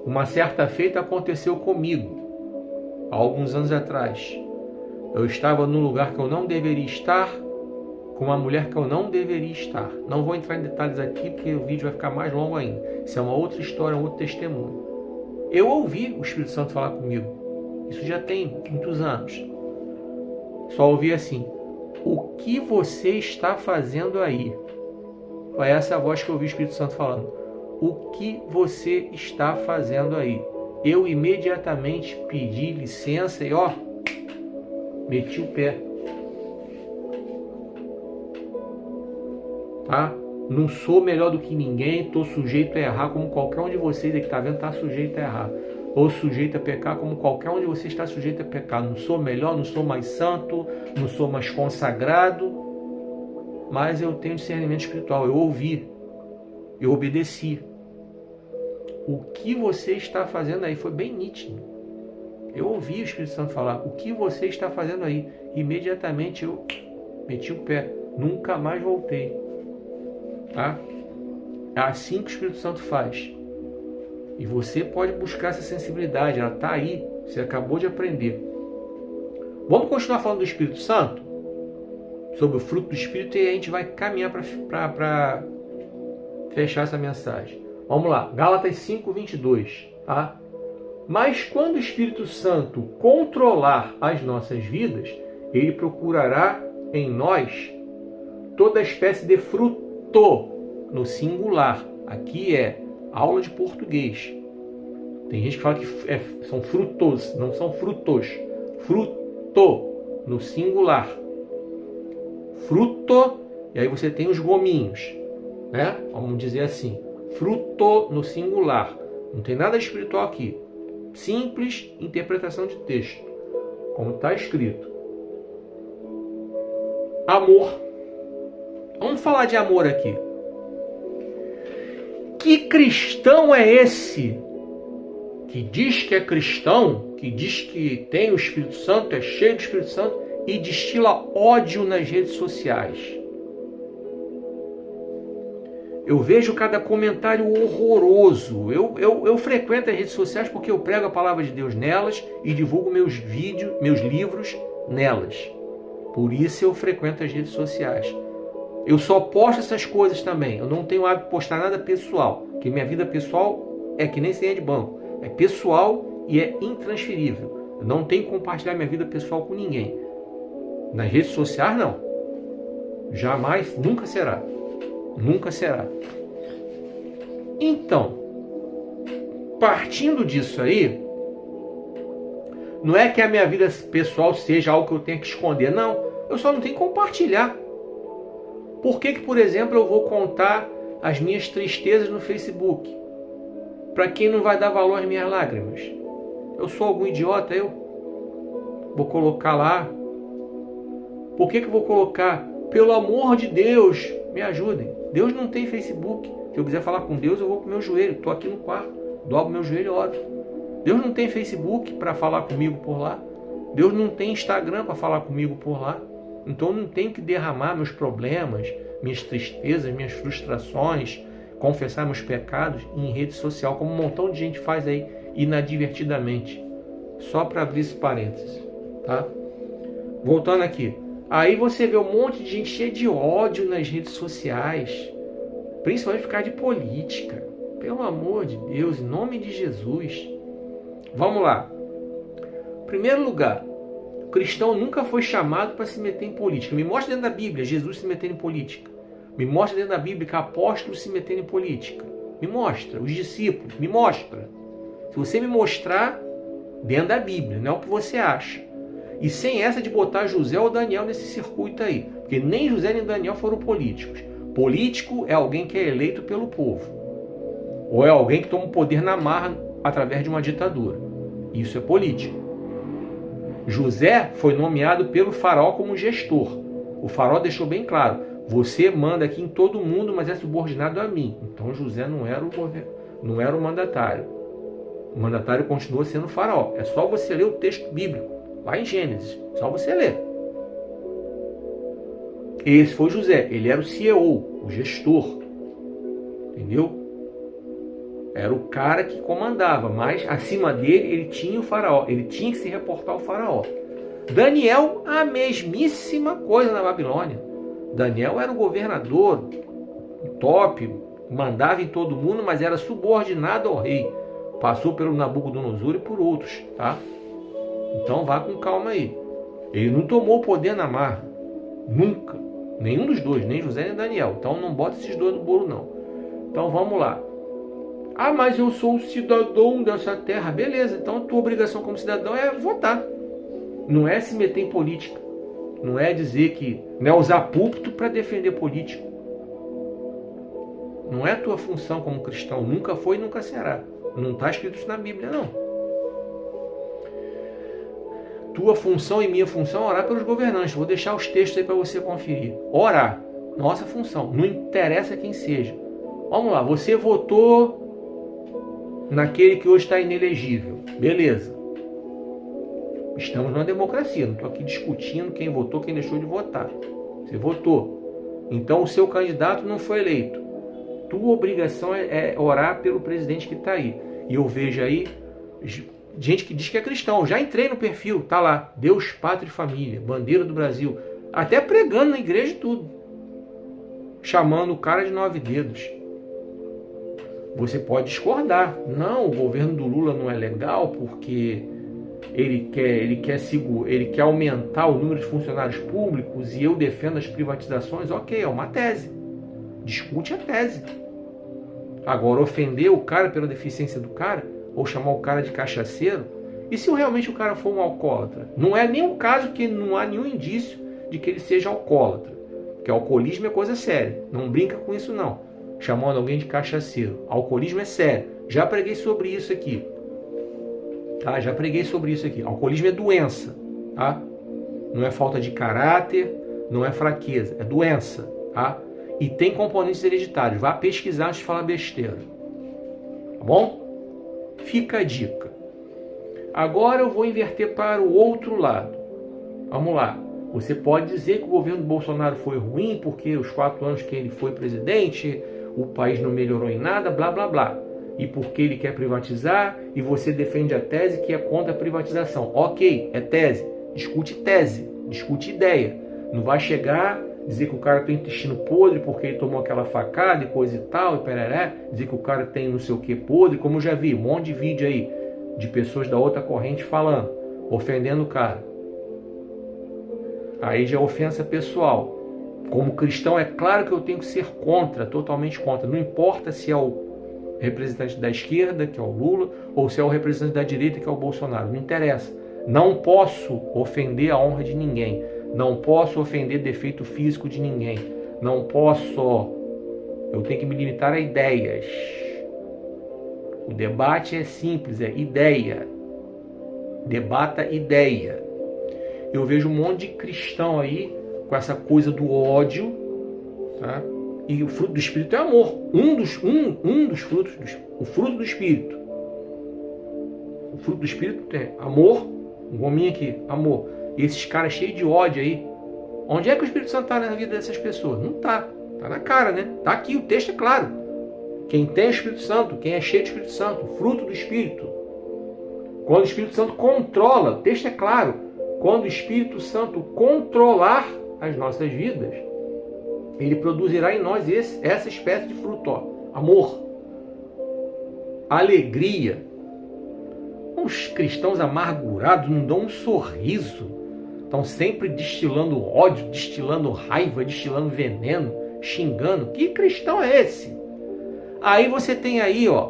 Uma certa feita aconteceu comigo, há alguns anos atrás. Eu estava num lugar que eu não deveria estar, com uma mulher que eu não deveria estar. Não vou entrar em detalhes aqui, porque o vídeo vai ficar mais longo ainda. Isso é uma outra história, um outro testemunho. Eu ouvi o Espírito Santo falar comigo. Isso já tem muitos anos. Só ouvi assim: o que você está fazendo aí? Foi essa a voz que eu ouvi o Espírito Santo falando. O que você está fazendo aí? Eu imediatamente pedi licença e ó, meti o pé. Tá? não sou melhor do que ninguém, estou sujeito a errar como qualquer um de vocês aí que está vendo está sujeito a errar. Ou sujeito a pecar como qualquer um de vocês está sujeito a pecar. Não sou melhor, não sou mais santo, não sou mais consagrado, mas eu tenho discernimento espiritual. Eu ouvi, eu obedeci. O que você está fazendo aí foi bem nítido. Eu ouvi o Espírito Santo falar, o que você está fazendo aí? Imediatamente eu meti o pé, nunca mais voltei. Tá? É assim que o Espírito Santo faz. E você pode buscar essa sensibilidade, ela está aí, você acabou de aprender. Vamos continuar falando do Espírito Santo? Sobre o fruto do Espírito, e a gente vai caminhar para fechar essa mensagem. Vamos lá, Gálatas 5:22, tá? Mas quando o Espírito Santo controlar as nossas vidas, ele procurará em nós toda espécie de fruto, no singular. Aqui é aula de português. Tem gente que fala que são frutos, não são frutos. Fruto, no singular. Fruto, e aí você tem os gominhos, né? Vamos dizer assim. Fruto no singular. Não tem nada espiritual aqui. Simples interpretação de texto, como está escrito. Amor. Vamos falar de amor aqui. Que cristão é esse que diz que é cristão, que diz que tem o Espírito Santo, é cheio do Espírito Santo e destila ódio nas redes sociais? Eu vejo cada comentário horroroso. Eu frequento as redes sociais porque eu prego a palavra de Deus nelas e divulgo meus vídeos, meus livros nelas. Por isso eu frequento as redes sociais. Eu só posto essas coisas também. Eu não tenho hábito de postar nada pessoal, porque minha vida pessoal é que nem senha de banco. É pessoal e é intransferível. Eu não tenho que compartilhar minha vida pessoal com ninguém. Nas redes sociais, não. Jamais, nunca será. Nunca será. Então, partindo disso aí, não é que a minha vida pessoal seja algo que eu tenha que esconder. Não, eu só não tenho que compartilhar. Por que, por exemplo, eu vou contar as minhas tristezas no Facebook? Para quem não vai dar valor às minhas lágrimas? Eu sou algum idiota, eu? Vou colocar lá. Por que eu vou colocar? Pelo amor de Deus, me ajudem. Deus não tem Facebook. Se eu quiser falar com Deus, eu vou com o meu joelho. Estou aqui no quarto, dobro meu joelho e oro. Deus não tem Facebook para falar comigo por lá. Deus não tem Instagram para falar comigo por lá. Então eu não tenho que derramar meus problemas, minhas tristezas, minhas frustrações, confessar meus pecados em rede social, como um montão de gente faz aí inadvertidamente. Só para abrir esse parênteses, tá? Voltando aqui. Aí você vê um monte de gente cheia de ódio nas redes sociais, principalmente por causa de política. Pelo amor de Deus, em nome de Jesus. Vamos lá. Em primeiro lugar, o cristão nunca foi chamado para se meter em política. Me mostra dentro da Bíblia Jesus se metendo em política. Me mostra dentro da Bíblia que apóstolos se metendo em política. Me mostra. Os discípulos, me mostra. Se você me mostrar dentro da Bíblia, não é o que você acha. E sem essa de botar José ou Daniel nesse circuito aí. Porque nem José nem Daniel foram políticos. Político é alguém que é eleito pelo povo. Ou é alguém que toma o poder na marra através de uma ditadura. Isso é político. José foi nomeado pelo faraó como gestor. O faraó deixou bem claro: você manda aqui em todo mundo, mas é subordinado a mim. Então José não era o mandatário. O mandatário continua sendo o faraó. É só você ler o texto bíblico, lá em Gênesis. Só você ler. Esse foi José. Ele era o CEO, o gestor. Entendeu? Era o cara que comandava, mas acima dele ele tinha o faraó. Ele tinha que se reportar ao faraó. Daniel, a mesmíssima coisa na Babilônia. Daniel era o governador, top, mandava em todo mundo, mas era subordinado ao rei. Passou pelo Nabucodonosor e por outros, tá? Então vá com calma aí. Ele não tomou o poder na marra. Nunca. Nenhum dos dois, nem José nem Daniel. Então não bota esses dois no bolo, não. Então vamos lá. Ah, mas eu sou o cidadão dessa terra. Beleza, então a tua obrigação como cidadão é votar. Não é se meter em política. Não é dizer que... Não é usar púlpito para defender político. Não é a tua função como cristão. Nunca foi e nunca será. Não está escrito isso na Bíblia, não. Tua função e minha função é orar pelos governantes. Vou deixar os textos aí para você conferir. Orar. Nossa função. Não interessa quem seja. Vamos lá. Você votou naquele que hoje está inelegível. Beleza. Estamos numa democracia. Não estou aqui discutindo quem votou, quem deixou de votar. Você votou. Então o seu candidato não foi eleito. Tua obrigação é orar pelo presidente que está aí. E eu vejo aí gente que diz que é cristão. Já entrei no perfil, tá lá. Deus, Pátria e Família, bandeira do Brasil. Até pregando na igreja e tudo. Chamando o cara de 9 dedos. Você pode discordar. Não, o governo do Lula não é legal porque ele quer aumentar o número de funcionários públicos e eu defendo as privatizações. Ok, é uma tese. Discute a tese. Agora, ofender o cara pela deficiência do cara, ou chamar o cara de cachaceiro, e se realmente o cara for um alcoólatra? Não é nem um caso que não há nenhum indício de que ele seja alcoólatra. Porque alcoolismo é coisa séria. Não brinca com isso, não. Chamando alguém de cachaceiro. Alcoolismo é sério. Já preguei sobre isso aqui. Tá? Já preguei sobre isso aqui. Alcoolismo é doença. Tá? Não é falta de caráter, não é fraqueza. É doença. Tá? E tem componentes hereditários. Vá pesquisar antes de falar besteira. Tá bom? Fica a dica. Agora eu vou inverter para o outro lado. Vamos lá. Você pode dizer que o governo Bolsonaro foi ruim porque os 4 anos que ele foi presidente, o país não melhorou em nada, blá, blá, blá. E porque ele quer privatizar e você defende a tese que é contra a privatização. Ok, é tese. Discute ideia. Não vai chegar, dizer que o cara tem intestino podre porque ele tomou aquela facada e coisa e tal, e pereré, dizer que o cara tem não sei o que podre, como eu já vi, um monte de vídeo aí de pessoas da outra corrente falando, ofendendo o cara. Aí já é ofensa pessoal. Como cristão, é claro que eu tenho que ser contra, totalmente contra. Não importa se é o representante da esquerda, que é o Lula, ou se é o representante da direita, que é o Bolsonaro. Não interessa. Não posso ofender a honra de ninguém. Não posso ofender defeito físico de ninguém. Não posso. Eu tenho que me limitar a ideias. O debate é simples, é ideia. Debata ideia. Eu vejo um monte de cristão aí com essa coisa do ódio, tá? E o fruto do Espírito é amor. Um dos frutos, o fruto do Espírito. O fruto do Espírito é amor. Um gominho aqui, amor. E esses caras cheios de ódio aí. Onde é que o Espírito Santo está na vida dessas pessoas? Não está. Está na cara, né? Está aqui, o texto é claro. Quem tem o Espírito Santo, quem é cheio do Espírito Santo, o fruto do Espírito. Quando o Espírito Santo controla, o texto é claro. Quando o Espírito Santo controlar as nossas vidas, ele produzirá em nós essa espécie de fruto. Ó. Amor. Alegria. Os cristãos amargurados não dão um sorriso. Estão sempre destilando ódio, destilando raiva, destilando veneno, xingando. Que cristão é esse? Aí você tem aí, ó,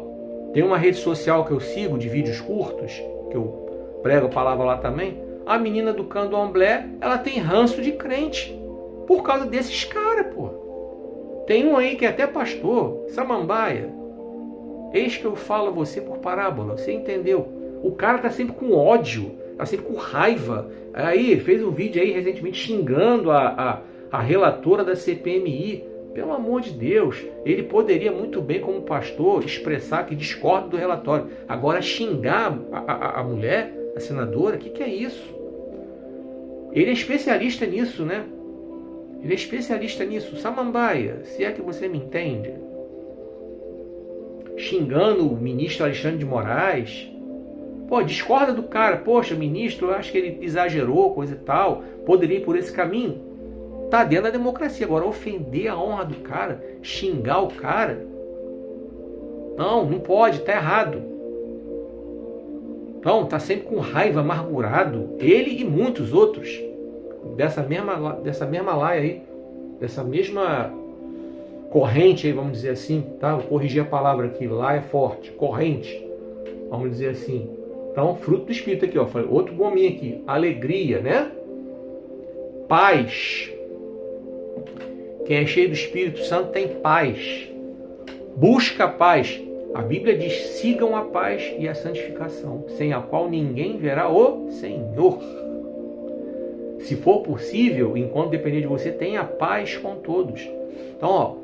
tem uma rede social que eu sigo de vídeos curtos, que eu prego a palavra lá também. A menina do candomblé, ela tem ranço de crente. Por causa desses caras, pô. Tem um aí que é até pastor, samambaia. Eis que eu falo a você por parábola, você entendeu? O cara tá sempre com ódio, tá sempre com raiva. Aí fez um vídeo aí recentemente xingando a relatora da CPMI. Pelo amor de Deus, ele poderia muito bem, como pastor, expressar que discorda do relatório. Agora xingar a mulher, a senadora, o que é isso? Ele é especialista nisso, né? Ele é especialista nisso. Samambaia, se é que você me entende. Xingando o ministro Alexandre de Moraes. Pô, discorda do cara. Poxa, ministro, eu acho que ele exagerou, coisa e tal. Poderia ir por esse caminho. Tá dentro da democracia. Agora, ofender a honra do cara, xingar o cara. Não pode, tá errado. Então, tá sempre com raiva, amargurado. Ele e muitos outros. Dessa mesma laia aí. Dessa mesma corrente aí, vamos dizer assim. Tá? Vou corrigir a palavra aqui. Lá é forte. Corrente. Vamos dizer assim. Então, fruto do Espírito aqui, ó. Outro gominho aqui. Alegria, né? Paz. Quem é cheio do Espírito Santo tem paz. Busca a paz. A Bíblia diz: sigam a paz e a santificação, sem a qual ninguém verá o Senhor. Se for possível, enquanto depender de você, tenha paz com todos. Então, ó,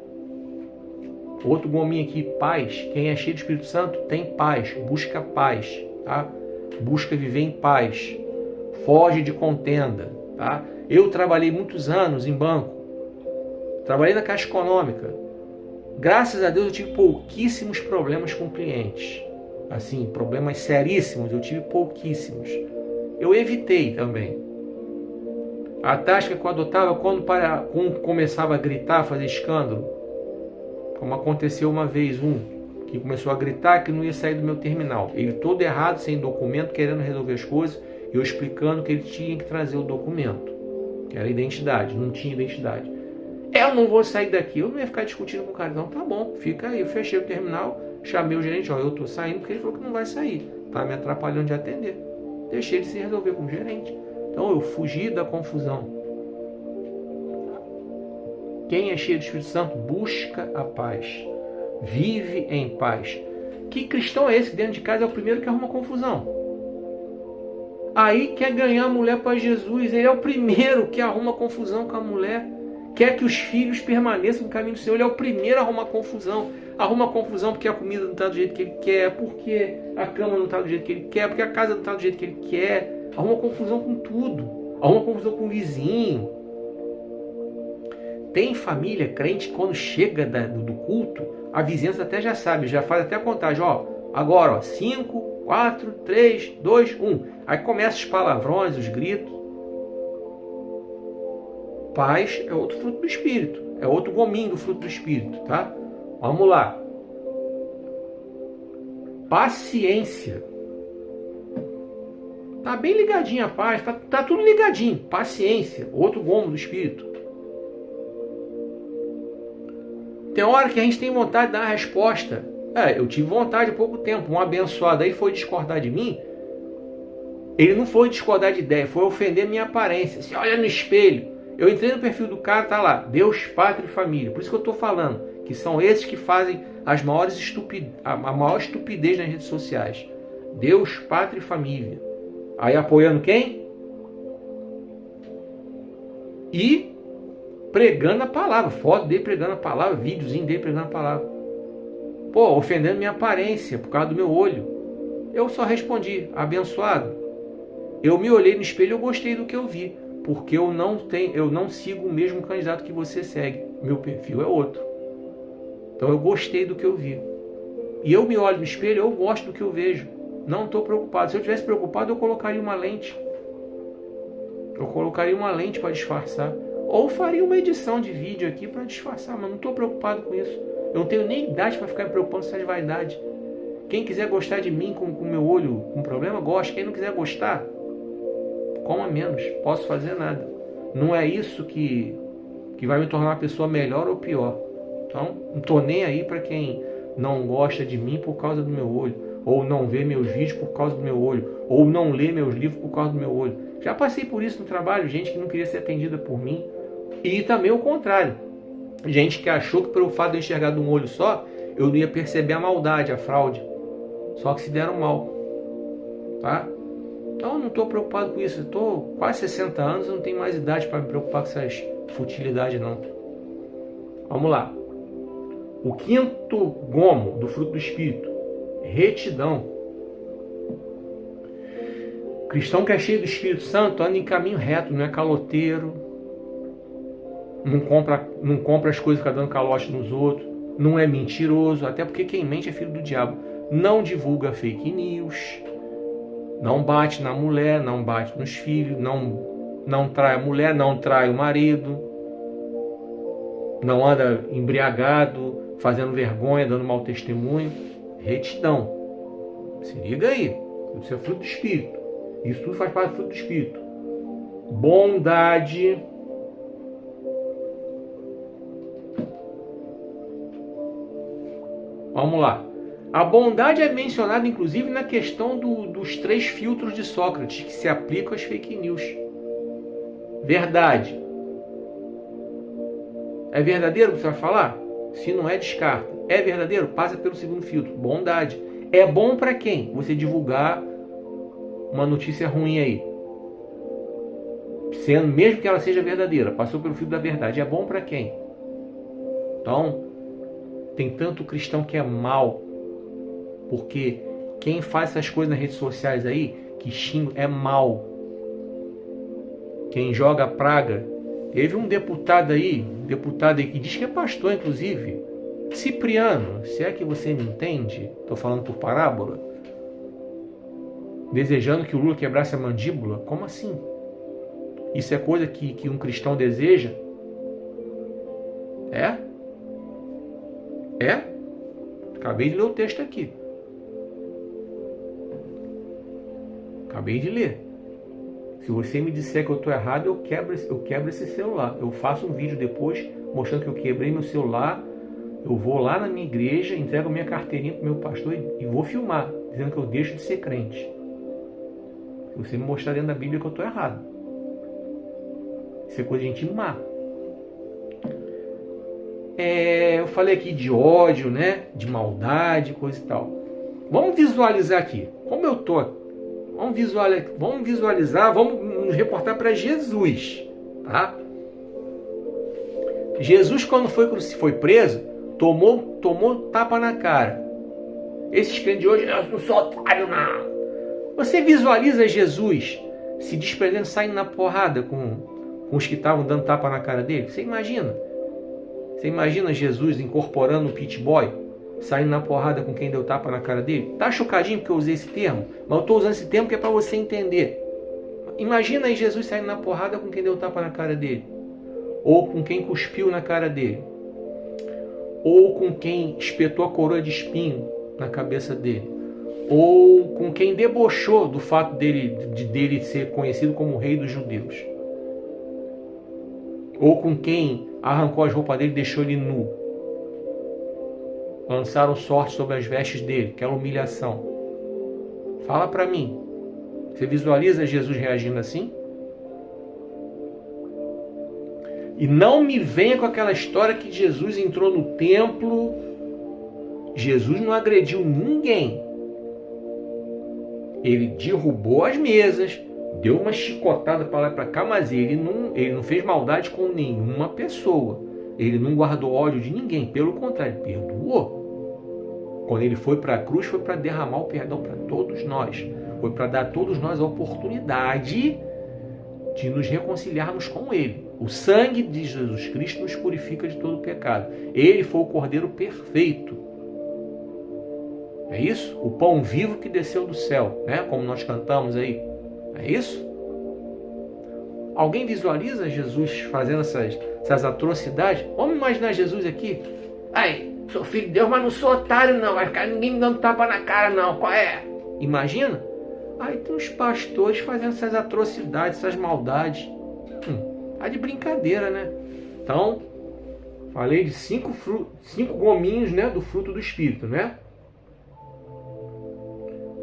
outro gominho aqui, paz. Quem é cheio do Espírito Santo tem paz. Busca paz, tá? Busca viver em paz. Foge de contenda, tá? Eu trabalhei muitos anos em banco. Trabalhei na Caixa Econômica. Graças a Deus eu tive pouquíssimos problemas com clientes. Assim, problemas seríssimos, eu tive pouquíssimos. Eu evitei também. A tática que eu adotava quando começava a gritar, fazer escândalo, como aconteceu uma vez, que começou a gritar que não ia sair do meu terminal. Ele todo errado, sem documento, querendo resolver as coisas, e eu explicando que ele tinha que trazer o documento, que era identidade, não tinha identidade. Eu não vou sair daqui, eu não ia ficar discutindo com o cara, não, tá bom, fica aí. Eu fechei o terminal, chamei o gerente, ó, eu tô saindo, porque ele falou que não vai sair, tá me atrapalhando de atender. Deixei ele se resolver com o gerente. Então eu fugi da confusão. Quem é cheio do Espírito Santo busca a paz, vive em paz. Que cristão é esse que dentro de casa é o primeiro que arruma confusão? Aí quer ganhar a mulher para Jesus, ele é o primeiro que arruma confusão com a mulher. Quer que os filhos permaneçam no caminho do Senhor, ele é o primeiro a arrumar confusão. Arruma confusão porque a comida não está do jeito que ele quer, porque a cama não está do jeito que ele quer, porque a casa não está do jeito que ele quer. Arruma confusão com tudo. Arruma confusão com o vizinho. Tem família crente que quando chega do culto, a vizinhança até já sabe, já faz até a contagem. Ó, agora, ó, 5, 4, 3, 2, 1. Aí começam os palavrões, os gritos. Paz é outro fruto do Espírito. É outro gominho do fruto do Espírito, tá? Vamos lá. Paciência. Tá bem ligadinho a paz, tá tudo ligadinho. Paciência, outro gomo do Espírito. Tem hora que a gente tem vontade de dar uma resposta. Eu tive vontade há pouco tempo. Um abençoado aí foi discordar de mim. Ele não foi discordar de ideia, foi ofender minha aparência. Você olha no espelho. Eu entrei no perfil do cara, tá lá, Deus, Pátria e Família. Por isso que eu tô falando, que são esses que fazem a maior estupidez nas redes sociais. Deus, Pátria e Família. Aí apoiando quem? E pregando a palavra. Foto dele pregando a palavra, videozinho dele pregando a palavra. Pô, ofendendo minha aparência por causa do meu olho. Eu só respondi, abençoado. Eu me olhei no espelho e eu gostei do que eu vi. Porque eu não sigo o mesmo candidato que você segue. Meu perfil é outro. Então eu gostei do que eu vi. E eu me olho no espelho, eu gosto do que eu vejo. Não estou preocupado. Se eu estivesse preocupado, eu colocaria uma lente. Eu colocaria uma lente para disfarçar. Ou faria uma edição de vídeo aqui para disfarçar. Mas não estou preocupado com isso. Eu não tenho nem idade para ficar me preocupando com essas vaidades. Quem quiser gostar de mim com o meu olho com problema, gosta. Quem não quiser gostar, coma menos. Posso fazer nada. Não é isso que vai me tornar uma pessoa melhor ou pior. Então, não estou nem aí para quem não gosta de mim por causa do meu olho. Ou não vê meus vídeos por causa do meu olho. Ou não lê meus livros por causa do meu olho. Já passei por isso no trabalho. Gente que não queria ser atendida por mim. E também o contrário. Gente que achou que pelo fato de eu enxergar de um olho só, eu não ia perceber a maldade, a fraude. Só que se deram mal. Tá? Então eu não estou preocupado com isso. Eu estou quase 60 anos, eu não tenho mais idade para me preocupar com essas futilidades não. Vamos lá. O quinto gomo do fruto do Espírito. Retidão. O cristão que é cheio do Espírito Santo anda em caminho reto, não é caloteiro. Não compra as coisas e fica dando calote nos outros. Não é mentiroso, até porque quem mente é filho do diabo. Não divulga fake news. Não bate na mulher, não bate nos filhos, não trai a mulher, não trai o marido. Não anda embriagado, fazendo vergonha, dando mau testemunho. Retidão. Se liga aí. Isso é fruto do Espírito. Isso tudo faz parte do fruto do Espírito. Bondade. Vamos lá. A bondade é mencionada inclusive na questão dos 3 filtros de Sócrates que se aplicam às fake news. Verdade. É verdadeiro o que você vai falar? Se não é, descarta. É verdadeiro? Passa pelo segundo filtro. Bondade. É bom para quem? Você divulgar uma notícia ruim aí. Sendo, mesmo que ela seja verdadeira, passou pelo filtro da verdade. É bom para quem? Então, tem tanto cristão que é mal. Porque quem faz essas coisas nas redes sociais aí, que xinga, é mal. Quem joga praga. Teve um deputado aí que diz que é pastor, inclusive, Cipriano, se é que você me entende, estou falando por parábola, desejando que o Lula quebrasse a mandíbula. Como assim? Isso é coisa que um cristão deseja? É? Acabei de ler o texto aqui. Acabei de ler. Se você me disser que eu estou errado, eu quebro esse celular. Eu faço um vídeo depois mostrando que eu quebrei meu celular. Eu vou lá na minha igreja, entrego minha carteirinha para o meu pastor e vou filmar, dizendo que eu deixo de ser crente. Se você me mostrar dentro da Bíblia que eu estou errado. Isso é coisa de gente má. Eu falei aqui de ódio, né? De maldade, coisa e tal. Vamos visualizar aqui. Como eu estou. Vamos visualizar, vamos nos reportar para Jesus. Tá? Jesus, quando foi preso, tomou tapa na cara. Esses crentes de hoje, eu não sou otário, não. Você visualiza Jesus se desprendendo, saindo na porrada com os que estavam dando tapa na cara dele? Você imagina? Você imagina Jesus incorporando o pit boy, saindo na porrada com quem deu tapa na cara dele? Tá chocadinho porque eu usei esse termo? Mas eu estou usando esse termo que é para você entender. Imagina aí Jesus saindo na porrada com quem deu tapa na cara dele. Ou com quem cuspiu na cara dele. Ou com quem espetou a coroa de espinho na cabeça dele. Ou com quem debochou do fato dele ser conhecido como o rei dos judeus. Ou com quem arrancou as roupas dele e deixou ele nu. Lançaram sorte sobre as vestes dele, aquela humilhação. Fala para mim. Você visualiza Jesus reagindo assim? E não me venha com aquela história que Jesus entrou no templo. Jesus não agrediu ninguém. Ele derrubou as mesas, deu uma chicotada para lá e para cá, mas ele não fez maldade com nenhuma pessoa. Ele não guardou ódio de ninguém, pelo contrário, ele perdoou. Quando ele foi para a cruz, foi para derramar o perdão para todos nós. Foi para dar a todos nós a oportunidade de nos reconciliarmos com ele. O sangue de Jesus Cristo nos purifica de todo pecado. Ele foi o Cordeiro perfeito. É isso? O pão vivo que desceu do céu, né? Como nós cantamos aí. É isso? Alguém visualiza Jesus fazendo essas atrocidades? Vamos imaginar Jesus aqui. Ai, sou filho de Deus, mas não sou otário não. Vai ficar ninguém me dando tapa na cara não. Qual é? Imagina? Aí tem os pastores fazendo essas atrocidades, essas maldades. Tá de brincadeira, né? Então, falei de 5 gominhos, né, do fruto do Espírito, né?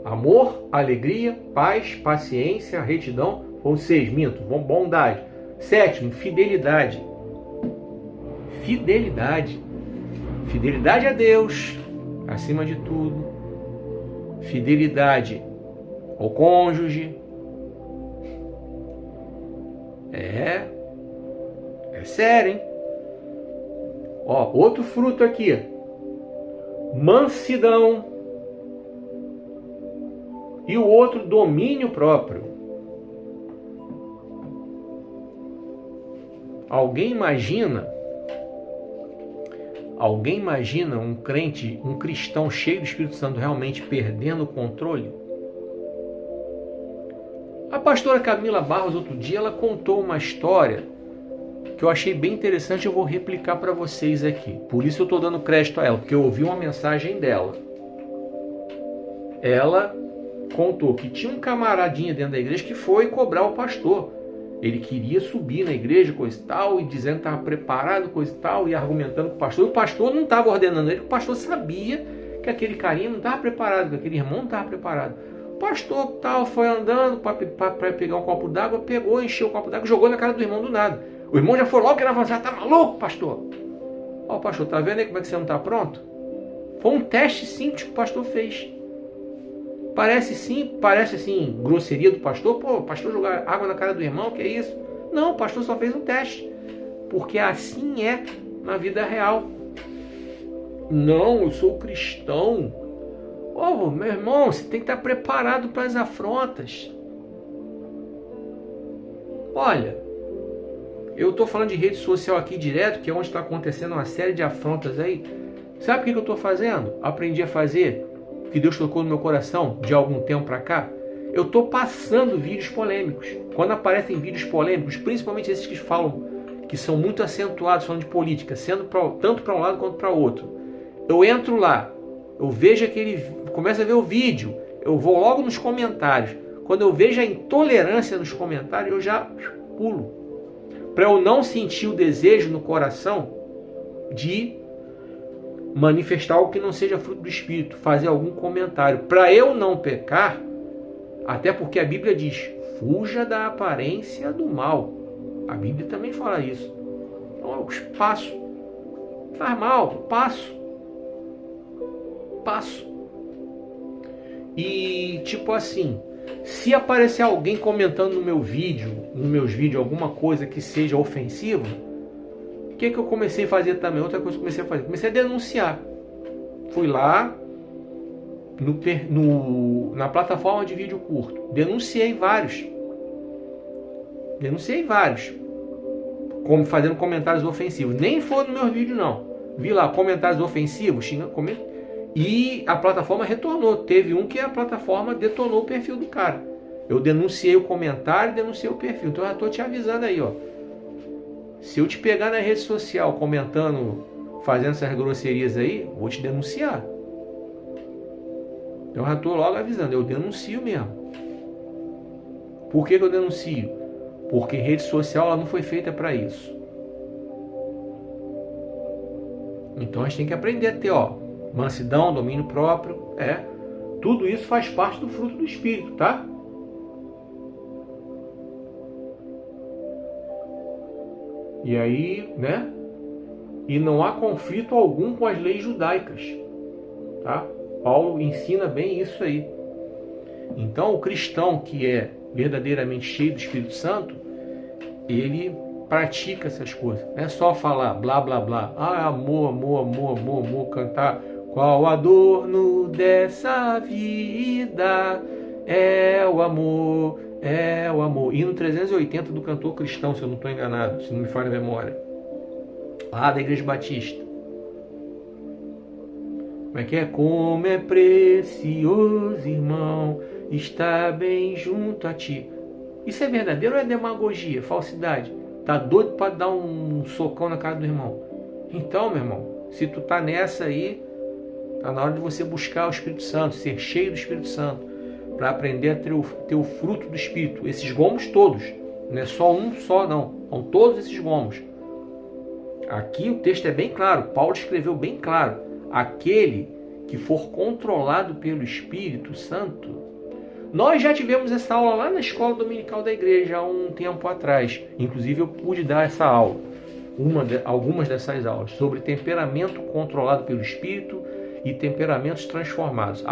Amor, alegria, paz, paciência, retidão. Ou 6, minto, bondade. 7, fidelidade. Fidelidade. Fidelidade a Deus, acima de tudo. Fidelidade ao cônjuge. É sério, hein? Ó, outro fruto aqui. Mansidão. E o outro, domínio próprio. Alguém imagina um crente, um cristão cheio do Espírito Santo realmente perdendo o controle? A pastora Camila Barros, outro dia, ela contou uma história que eu achei bem interessante. Eu vou replicar para vocês aqui. Por isso eu estou dando crédito a ela, porque eu ouvi uma mensagem dela. Ela contou que tinha um camaradinha dentro da igreja que foi cobrar o pastor. Ele queria subir na igreja, coisa e tal, e dizendo que estava preparado, coisa e tal, e argumentando com o pastor. E o pastor não estava ordenando ele, o pastor sabia que aquele carinha não estava preparado, que aquele irmão não estava preparado. O pastor tal foi andando para pegar um copo d'água, pegou, encheu o copo d'água, jogou na cara do irmão do nada. O irmão já foi logo querendo avançar. Tá maluco, pastor? Ó, pastor, tá vendo aí como é que você não está pronto? Foi um teste simples que o pastor fez. Parece assim, grosseria do pastor. Pô, o pastor jogar água na cara do irmão, que é isso? Não, o pastor só fez um teste. Porque assim é na vida real. Não, eu sou cristão. Ô, meu irmão, você tem que estar preparado para as afrontas. Olha, eu estou falando de rede social aqui direto, que é onde está acontecendo uma série de afrontas aí. Sabe o que eu estou fazendo? Aprendi a fazer, que Deus tocou no meu coração de algum tempo para cá. Eu estou passando vídeos polêmicos. Quando aparecem vídeos polêmicos, principalmente esses que falam, que são muito acentuados, falando de política, sendo tanto para um lado quanto para o outro. Eu entro lá, eu vejo começo a ver o vídeo, eu vou logo nos comentários. Quando eu vejo a intolerância nos comentários, eu já pulo. Para eu não sentir o desejo no coração de manifestar algo que não seja fruto do Espírito, fazer algum comentário. Para eu não pecar, até porque a Bíblia diz, fuja da aparência do mal. A Bíblia também fala isso. Então eu passo. Faz mal, passo. E tipo assim, se aparecer alguém comentando no meu vídeo, nos meus vídeos, alguma coisa que seja ofensiva, o que eu comecei a fazer também? Outra coisa que eu comecei a fazer, comecei a denunciar. Fui lá na plataforma de vídeo curto, denunciei vários, como fazendo comentários ofensivos. Nem foi no meu vídeo não. Vi lá comentários ofensivos, xingando, e a plataforma retornou. Teve um que a plataforma detonou o perfil do cara. Eu denunciei o comentário e denunciei o perfil. Então eu já estou te avisando aí, ó. Se eu te pegar na rede social comentando, fazendo essas grosserias aí, vou te denunciar. Então eu já estou logo avisando. Eu denuncio mesmo. Por que eu denuncio? Porque rede social ela não foi feita para isso. Então a gente tem que aprender a ter, mansidão, domínio próprio, tudo isso faz parte do fruto do Espírito, tá? E aí, né? E não há conflito algum com as leis judaicas, tá? Paulo ensina bem isso aí. Então o cristão que é verdadeiramente cheio do Espírito Santo, ele pratica essas coisas. Não é só falar blá blá blá. Amor, amor, amor, amor, amor, cantar. Qual adorno dessa vida é o amor, é o amor. Hino 380 do cantor cristão, se eu não estou enganado, se não me falha a memória. Lá da Igreja Batista. Como é que é? Como é precioso, irmão, estar bem junto a ti. Isso é verdadeiro ou é demagogia, falsidade? Tá doido para dar um socão na cara do irmão? Então, meu irmão, se tu tá nessa aí, tá na hora de você buscar o Espírito Santo, ser cheio do Espírito Santo, para aprender a ter o fruto do Espírito. Esses gomos todos, não é só um só não, são todos esses gomos. Aqui o texto é bem claro, Paulo escreveu bem claro, aquele que for controlado pelo Espírito Santo. Nós já tivemos essa aula lá na escola dominical da igreja há um tempo atrás. Inclusive eu pude dar essa aula, algumas dessas aulas, sobre temperamento controlado pelo Espírito e temperamentos transformados.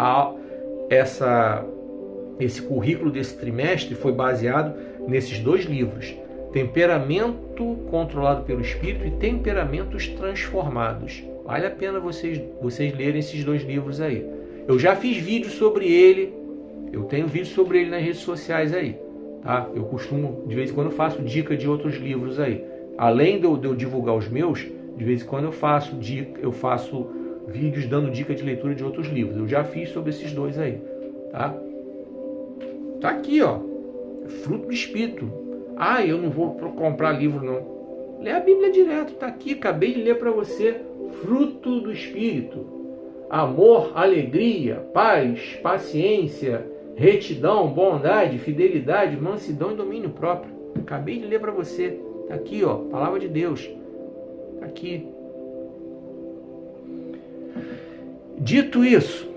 Esse currículo desse trimestre foi baseado nesses dois livros. Temperamento controlado pelo Espírito e temperamentos transformados. Vale a pena vocês lerem esses dois livros aí. Eu já fiz vídeo sobre ele. Eu tenho vídeo sobre ele nas redes sociais aí, tá? Eu costumo, de vez em quando, faço dica de outros livros aí. Além de eu divulgar os meus, de vez em quando eu faço vídeos dando dica de leitura de outros livros. Eu já fiz sobre esses dois aí, tá? Tá aqui, ó. Fruto do Espírito. Eu não vou comprar livro, não. Lê a Bíblia direto, tá aqui. Acabei de ler para você. Fruto do Espírito. Amor, alegria, paz, paciência, retidão, bondade, fidelidade, mansidão e domínio próprio. Acabei de ler para você. Está aqui, ó, palavra de Deus. Está aqui. Dito isso,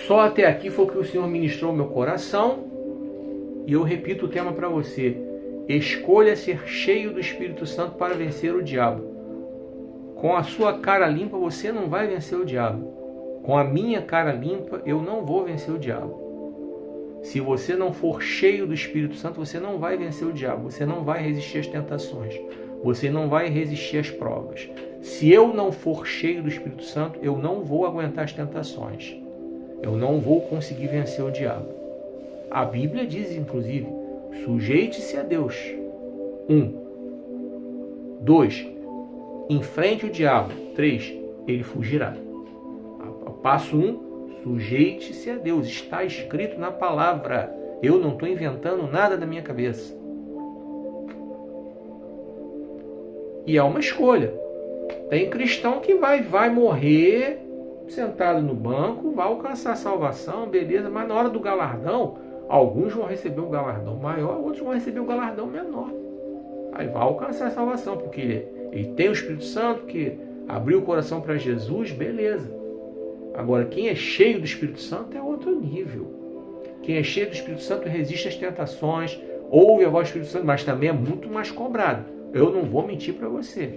só até aqui foi o que o Senhor ministrou ao meu coração. E eu repito o tema para você. Escolha ser cheio do Espírito Santo para vencer o diabo. Com a sua cara limpa você não vai vencer o diabo. Com a minha cara limpa eu não vou vencer o diabo. Se você não for cheio do Espírito Santo, você não vai vencer o diabo. Você não vai resistir às tentações. Você não vai resistir às provas. Se eu não for cheio do Espírito Santo, eu não vou aguentar as tentações. Eu não vou conseguir vencer o diabo. A Bíblia diz, inclusive, sujeite-se a Deus. 2. Enfrente o diabo. 3. Ele fugirá. Passo 1. Sujeite-se a Deus. Está escrito na palavra. Eu não estou inventando nada da minha cabeça. E é uma escolha. Tem cristão que vai morrer sentado no banco, vai alcançar a salvação, beleza, mas na hora do galardão, alguns vão receber um galardão maior, outros vão receber um galardão menor. Aí vai alcançar a salvação, porque ele tem o Espírito Santo, que abriu o coração para Jesus, beleza. Agora, quem é cheio do Espírito Santo é outro nível. Quem é cheio do Espírito Santo resiste às tentações, ouve a voz do Espírito Santo, mas também é muito mais cobrado. Eu não vou mentir para você.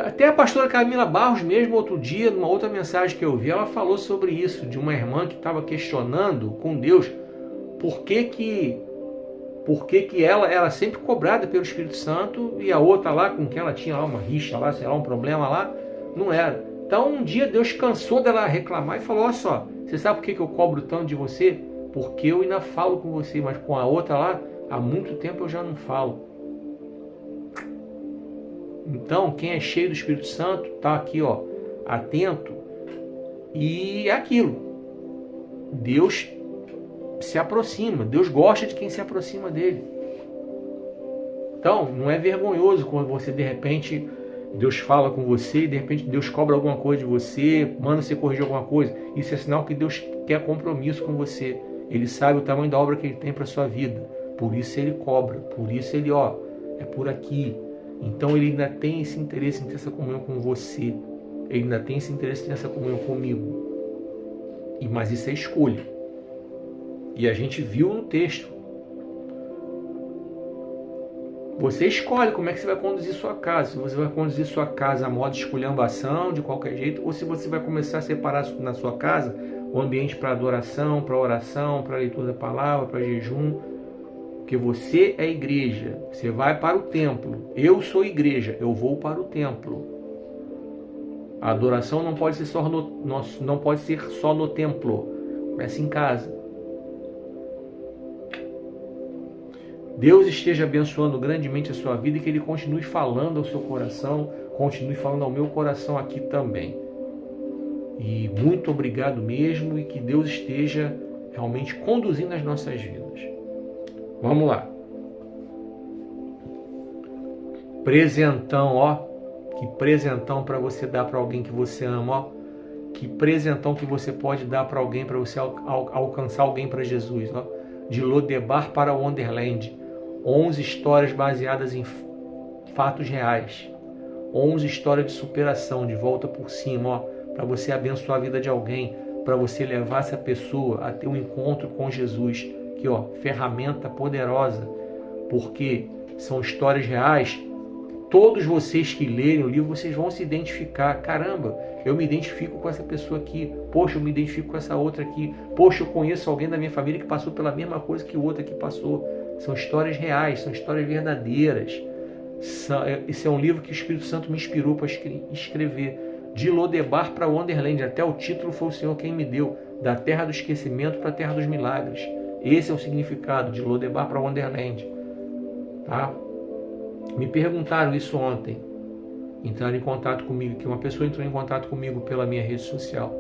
Até a pastora Camila Barros mesmo, outro dia, numa outra mensagem que eu vi, ela falou sobre isso, de uma irmã que estava questionando com Deus por que ela era sempre cobrada pelo Espírito Santo e a outra lá, com quem ela tinha lá uma rixa, lá, sei lá, um problema lá, não era. Então um dia Deus cansou dela reclamar e falou, olha só, você sabe por que eu cobro tanto de você? Porque eu ainda falo com você, mas com a outra lá, há muito tempo eu já não falo. Então, quem é cheio do Espírito Santo está aqui, ó, atento. E é aquilo. Deus se aproxima. Deus gosta de quem se aproxima dele. Então, não é vergonhoso quando você, de repente, Deus fala com você e, de repente, Deus cobra alguma coisa de você, manda você corrigir alguma coisa. Isso é sinal que Deus quer compromisso com você. Ele sabe o tamanho da obra que Ele tem para a sua vida. Por isso Ele cobra. Por isso Ele, ó, é por aqui. Então ele ainda tem esse interesse em ter essa comunhão com você. Ele ainda tem esse interesse em ter essa comunhão comigo. Mas isso é escolha. E a gente viu no texto. Você escolhe como é que você vai conduzir sua casa. Se você vai conduzir sua casa a modo de esculhambação, de qualquer jeito, ou se você vai começar a separar na sua casa o ambiente para adoração, para oração, para leitura da palavra, para jejum. Porque você é igreja, você vai para o templo. Eu sou igreja, eu vou para o templo. A adoração não pode ser só no templo. Começa em casa. Deus esteja abençoando grandemente a sua vida e que Ele continue falando ao seu coração, continue falando ao meu coração aqui também. E muito obrigado mesmo e que Deus esteja realmente conduzindo as nossas vidas. Vamos lá. Presentão, ó. Que presentão para você dar para alguém que você ama, ó. Que presentão que você pode dar para alguém, para você alcançar alguém para Jesus, ó. De Lodebar para Wonderland. 11 histórias baseadas em fatos reais. 11 histórias de superação, de volta por cima, ó. Para você abençoar a vida de alguém, para você levar essa pessoa a ter um encontro com Jesus. Aqui, ó, ferramenta poderosa, porque são histórias reais. Todos vocês que lerem o livro, vocês vão se identificar. Caramba, eu me identifico com essa pessoa aqui. Poxa, eu me identifico com essa outra aqui. Poxa, eu conheço alguém da minha família que passou pela mesma coisa que o outro aqui passou. São histórias reais, são histórias verdadeiras. Esse é um livro que o Espírito Santo me inspirou para escrever. De Lodebar para Wonderland. Até o título foi o Senhor quem me deu. Da terra do esquecimento para a terra dos milagres. Esse é o significado de Lodebar para Wonderland. Tá? Me perguntaram isso ontem. Entraram em contato comigo, que uma pessoa entrou em contato comigo pela minha rede social.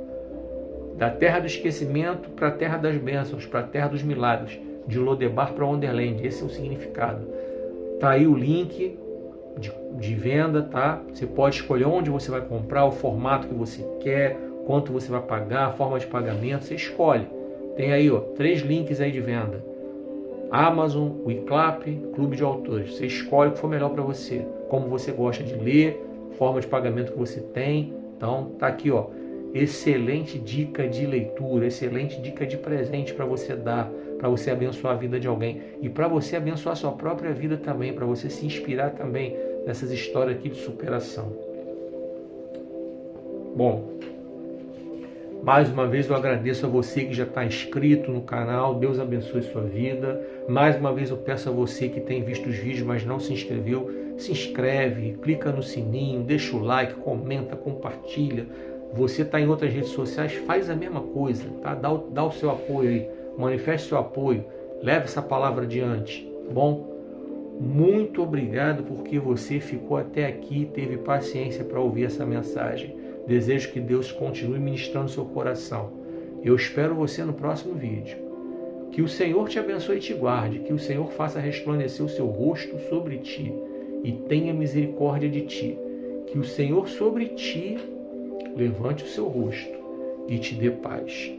Da terra do esquecimento para a terra das bênçãos, para a terra dos milagres. De Lodebar para Wonderland. Esse é o significado. Tá aí o link de venda, tá? Você pode escolher onde você vai comprar, o formato que você quer, quanto você vai pagar, a forma de pagamento, você escolhe. Tem aí, ó, 3 links aí de venda. Amazon, Wiclap, Clube de Autores. Você escolhe o que for melhor para você. Como você gosta de ler, forma de pagamento que você tem. Então, tá aqui, ó. Excelente dica de leitura, excelente dica de presente para você dar, para você abençoar a vida de alguém e para você abençoar a sua própria vida também, para você se inspirar também nessas histórias aqui de superação. Bom, mais uma vez eu agradeço a você que já está inscrito no canal, Deus abençoe sua vida. Mais uma vez eu peço a você que tem visto os vídeos, mas não se inscreveu, se inscreve, clica no sininho, deixa o like, comenta, compartilha. Você está em outras redes sociais, faz a mesma coisa, tá? Dá o seu apoio aí, manifeste seu apoio, leve essa palavra adiante, tá bom? Muito obrigado porque você ficou até aqui, teve paciência para ouvir essa mensagem. Desejo que Deus continue ministrando seu coração. Eu espero você no próximo vídeo. Que o Senhor te abençoe e te guarde, que o Senhor faça resplandecer o seu rosto sobre ti e tenha misericórdia de ti. Que o Senhor sobre ti levante o seu rosto e te dê paz.